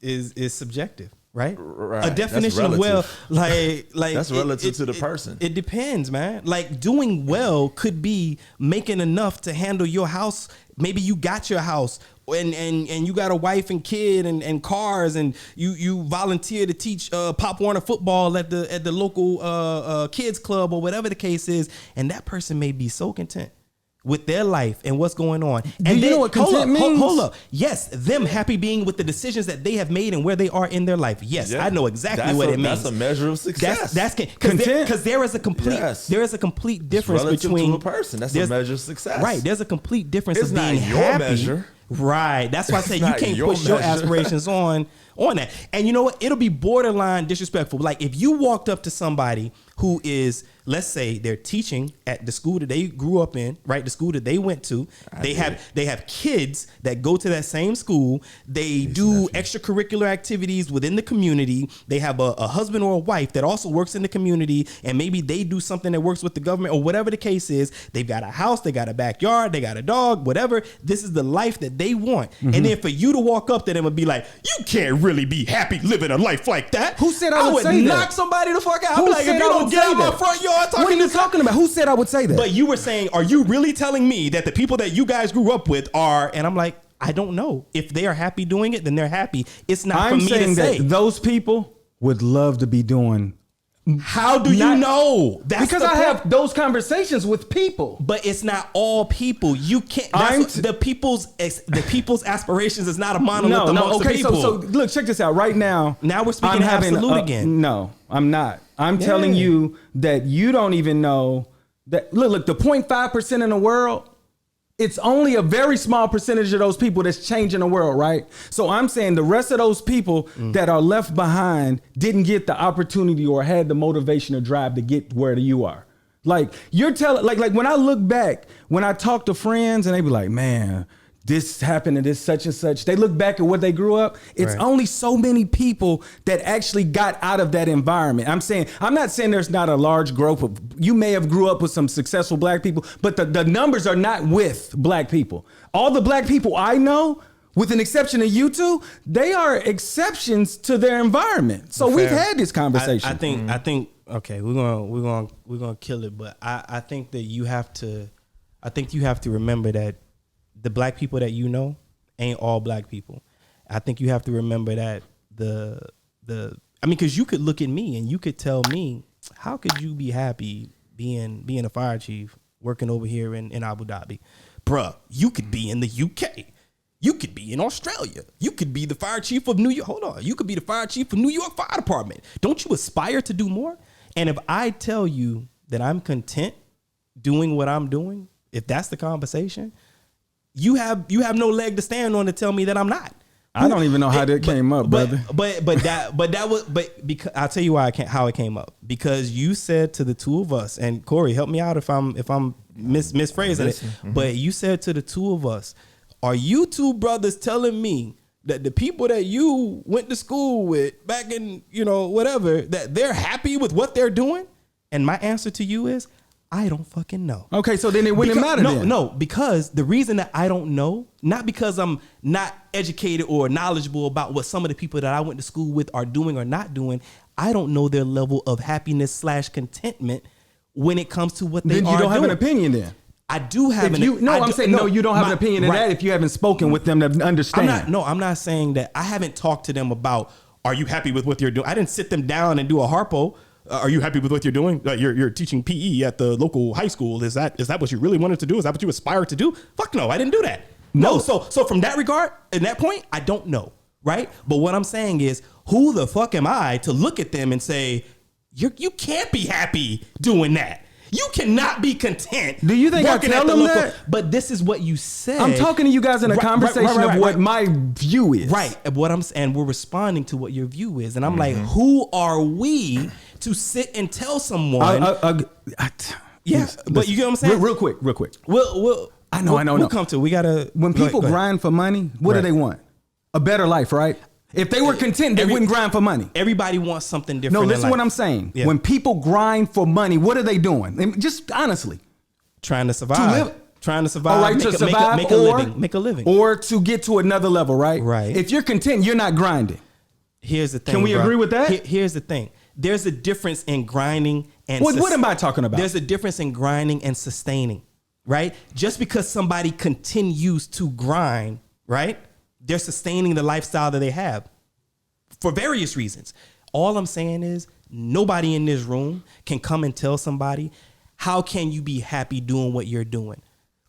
subjective, right? Right. A definition of well, like that's relative to the person. It depends, man. Like doing well could be making enough to handle your house. Maybe you got your house and you got a wife and kid and cars and you volunteer to teach Pop Warner football at the local kids club or whatever the case is, and that person may be so content with their life and what's going on. And you know what content means? Hold up. Yes, them happy being with the decisions that they have made and where they are in their life. Yes, I know exactly what it means. That's a measure of success. That's content. Because there is a complete difference between to a person. That's a measure of success. Right. There's a complete difference of being not your happy. Measure. Right. That's why I say you can't push your aspirations on that. And you know what? It'll be borderline disrespectful. Like if you walked up to somebody who is, let's say they're teaching at the school that they grew up in, right? The school that they went to. They have kids that go to that same school. They do extracurricular activities within the community. They have a husband or a wife that also works in the community, and maybe they do something that works with the government or whatever the case is. They've got a house, they got a backyard, they got a dog, whatever. This is the life that they want. Mm-hmm. And then for you to walk up to them and be like, you can't really be happy living a life like that. Who said I would say that? Knock somebody the fuck out. I'd be like, if you don't get out my front yard what are you talking about? Who said I would say that? But you were saying, are you really telling me that the people that you guys grew up with are, and I'm like, I don't know. If they are happy doing it, then they're happy. It's not for me to say. I'm saying that those people would love to be doing. How do you know? That's because I have those conversations with people. But it's not all people. You can't. The people's aspirations is not a monolith amongst the people. So look, check this out. Right now, we're speaking absolute again. No, I'm not. I'm telling you that you don't even know that. Look, the 0.5% in the world. It's only a very small percentage of those people that's changing the world, right? So I'm saying the rest of those people that are left behind didn't get the opportunity or had the motivation or drive to get where you are. Like you're telling, like when I look back, when I talk to friends and they be like, man, this happened and this such and such. They look back at what they grew up. It's only so many people that actually got out of that environment. I'm not saying there's not a large growth of, you may have grew up with some successful black people, but the numbers are not with black people. All the black people I know, with an exception of you two, they are exceptions to their environment. So we've had this conversation. I think okay, we're gonna kill it, but I think that you have to remember that the black people that you know ain't all black people. I think you have to remember that I mean, because you could look at me and you could tell me, how could you be happy being a fire chief working over here in Abu Dhabi? Bruh, you could be in the UK. You could be in Australia. You could be the fire chief of New York. Hold on. You could be the fire chief of New York Fire Department. Don't you aspire to do more? And if I tell you that I'm content doing what I'm doing, if that's the conversation, you have no leg to stand on to tell me that I'm not. I don't even know how that came up, brother. But because I'll tell you how it came up. Because you said to the two of us, and Corey, help me out if I'm misphrasing it. Mm-hmm. But you said to the two of us, are you two brothers telling me that the people that you went to school with back in, whatever, that they're happy with what they're doing? And my answer to you is, I don't fucking know. Okay, so then it wouldn't matter then. No, because the reason that I don't know, not because I'm not educated or knowledgeable about what some of the people that I went to school with are doing or not doing, I don't know their level of happiness / contentment when it comes to what they are doing. Then you don't have an opinion then. I do have you don't have an opinion in that if you haven't spoken with them to understand. I'm not saying that. I haven't talked to them about, are you happy with what you're doing? I didn't sit them down and do a Harpo. Are you happy with what you're doing? You're teaching PE at the local high school. Is that what you really wanted to do? Is that what you aspire to do? Fuck no, I didn't do that. No. So from that regard, in that point, I don't know, right? But what I'm saying is, who the fuck am I to look at them and say, you can't be happy doing that. You cannot be content. Do you think I tell them that? But this is what you said. I'm talking to you guys in a conversation of what my view is. Right. And we're responding to what your view is. And I'm like, who are we to sit and tell someone? But you get what I'm saying? Real quick. I know. We'll come to it. We gotta. When people grind for money, what do they want? A better life, right? If they were content, they wouldn't grind for money. Everybody wants something different. No, listen to what I'm saying. Yeah. When people grind for money, what are they doing? Just honestly. Trying to survive. Trying to survive. All right, to survive make a living. Or to get to another level, right? Right. If you're content, you're not grinding. Here's the thing. Can we agree with that? Here's the thing. There's a difference in grinding and what am I talking about? There's a difference in grinding and sustaining, right? Just because somebody continues to grind, right? They're sustaining the lifestyle that they have for various reasons. All I'm saying is nobody in this room can come and tell somebody, how can you be happy doing what you're doing?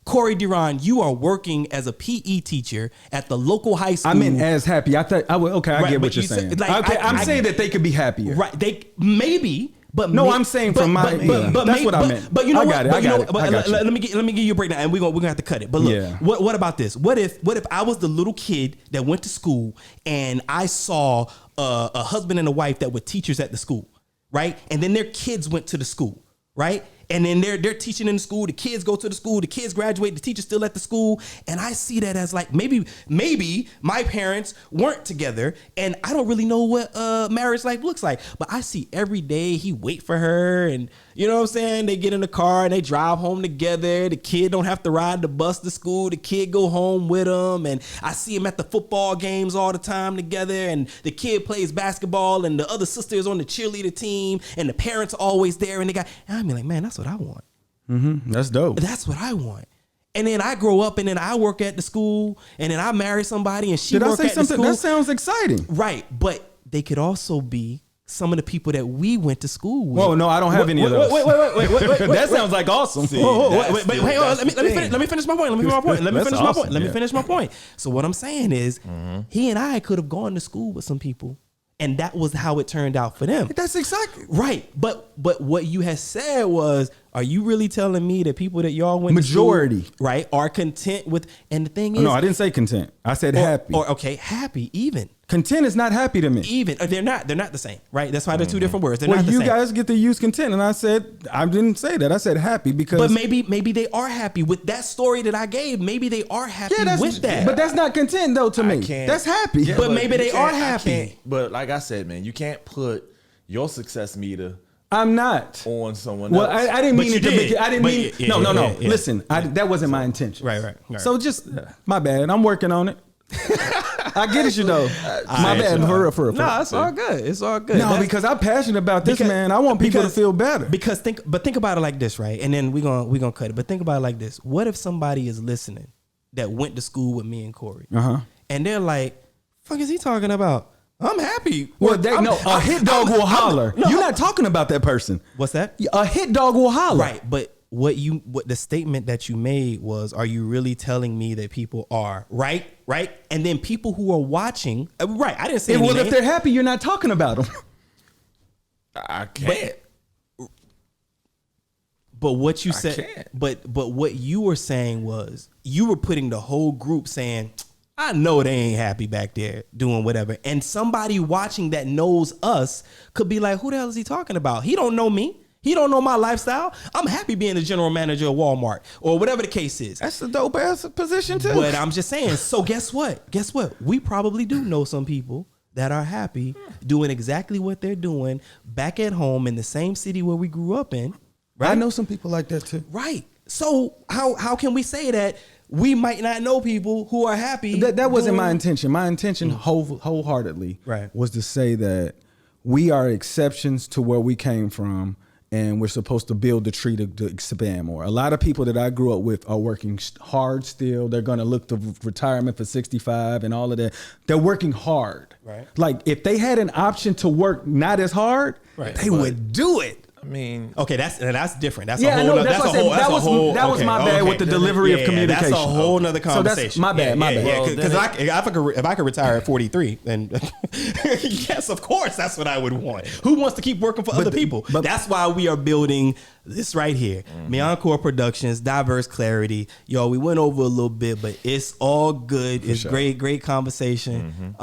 Corey Duran, you are working as a PE teacher at the local high school. I meant as happy. I thought I would. Okay, I get what you're saying. I'm saying that they could be happier. Right? They maybe. But I'm saying from my that's what I meant. But you know I got what? I got it. Let me give you a breakdown, and we're gonna have to cut it. But look, what about this? What if I was the little kid that went to school and I saw a husband and a wife that were teachers at the school, right? And then their kids went to the school, right? And then they're teaching in the school. The kids go to the school. The kids graduate. The teacher's still at the school. And I see that as like maybe my parents weren't together, and I don't really know what marriage life looks like. But I see every day he wait for her, and you know what I'm saying? They get in the car and they drive home together. The kid don't have to ride the bus to school. The kid go home with him, and I see him at the football games all the time together. And the kid plays basketball, and the other sister is on the cheerleader team, and the parents are always there. And I mean, like, man, that's what I want. Mm-hmm. That's dope. That's what I want. And then I grow up, and then I work at the school, and then I marry somebody, and she work at the school. That sounds exciting, right? But they could also be some of the people that we went to school with. Oh no, I don't have any of those. Wait. That sounds like awesome. Wait, let me finish my point. Let me finish my point. So what I'm saying is, he and I could have gone to school with some people, and that was how it turned out for them. That's exactly right. But what you had said was, are you really telling me that people that y'all went majority to school, right, are content with? And the thing is, no, I didn't say content. I said happy. Or okay, happy even. Content is not happy to me. Even they're not the same, right? That's why they're two different words. They're not the same. You guys get to use content, and I didn't say that. I said happy because. But maybe they are happy with that story that I gave. Maybe they are happy with that. But that's not content though to me. That's happy. Yeah, but maybe they are happy. But like I said, man, you can't put your success meter. I'm not on someone else. Well, I didn't mean it to be. I didn't mean. No. Yeah. Listen, that wasn't my intention. Right. So just my bad. I'm working on it. I get it, though. My bad. For no, it's all good. It's all good. No, because I'm passionate about this, man. I want people to feel better. Think about it like this, right? And then we're gonna cut it. But think about it like this. What if somebody is listening that went to school with me and Corey, and they're like, "Fuck is he talking about? I'm happy. Well, a hit dog will holler. You're not talking about that person. What's that? A hit dog will holler. Right, but what the statement that you made was, are you really telling me that people are right? And then people who are watching, right? I didn't say well, if they're happy, you're not talking about them. I can't. But what you said, but what you were saying was, you were putting the whole group saying, I know they ain't happy back there doing whatever. And somebody watching that knows us could be like, who the hell is he talking about? He don't know me. He don't know my lifestyle. I'm happy being the general manager of Walmart or whatever the case is. That's a dope ass position too. But I'm just saying, so guess what? We probably do know some people that are happy doing exactly what they're doing back at home in the same city where we grew up in. Right? I know some people like that too. Right. So how can we say that we might not know people who are happy? That wasn't my intention. My intention wholeheartedly was to say that we are exceptions to where we came from, and we're supposed to build the tree to expand more. A lot of people that I grew up with are working hard still. They're going to look to retirement for 65 and all of that. They're working hard. Right. Like if they had an option to work not as hard, they would do it. I mean, okay, that's different. That's yeah, a whole. That was my bad with the delivery of communication. That's a whole nother conversation. So that's my bad. Yeah, because if I could retire at 43, then yes, of course, that's what I would want. Who wants to keep working for other people? But that's why we are building this right here, Meoncore Productions, Diverse Clarity. Yo, we went over a little bit, but it's all good. It's great conversation.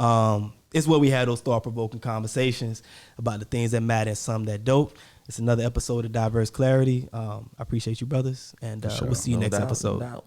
It's where we had those thought-provoking conversations about the things that matter and some that don't. It's another episode of Diverse Clarity. I appreciate you, brothers, and we'll see you next episode.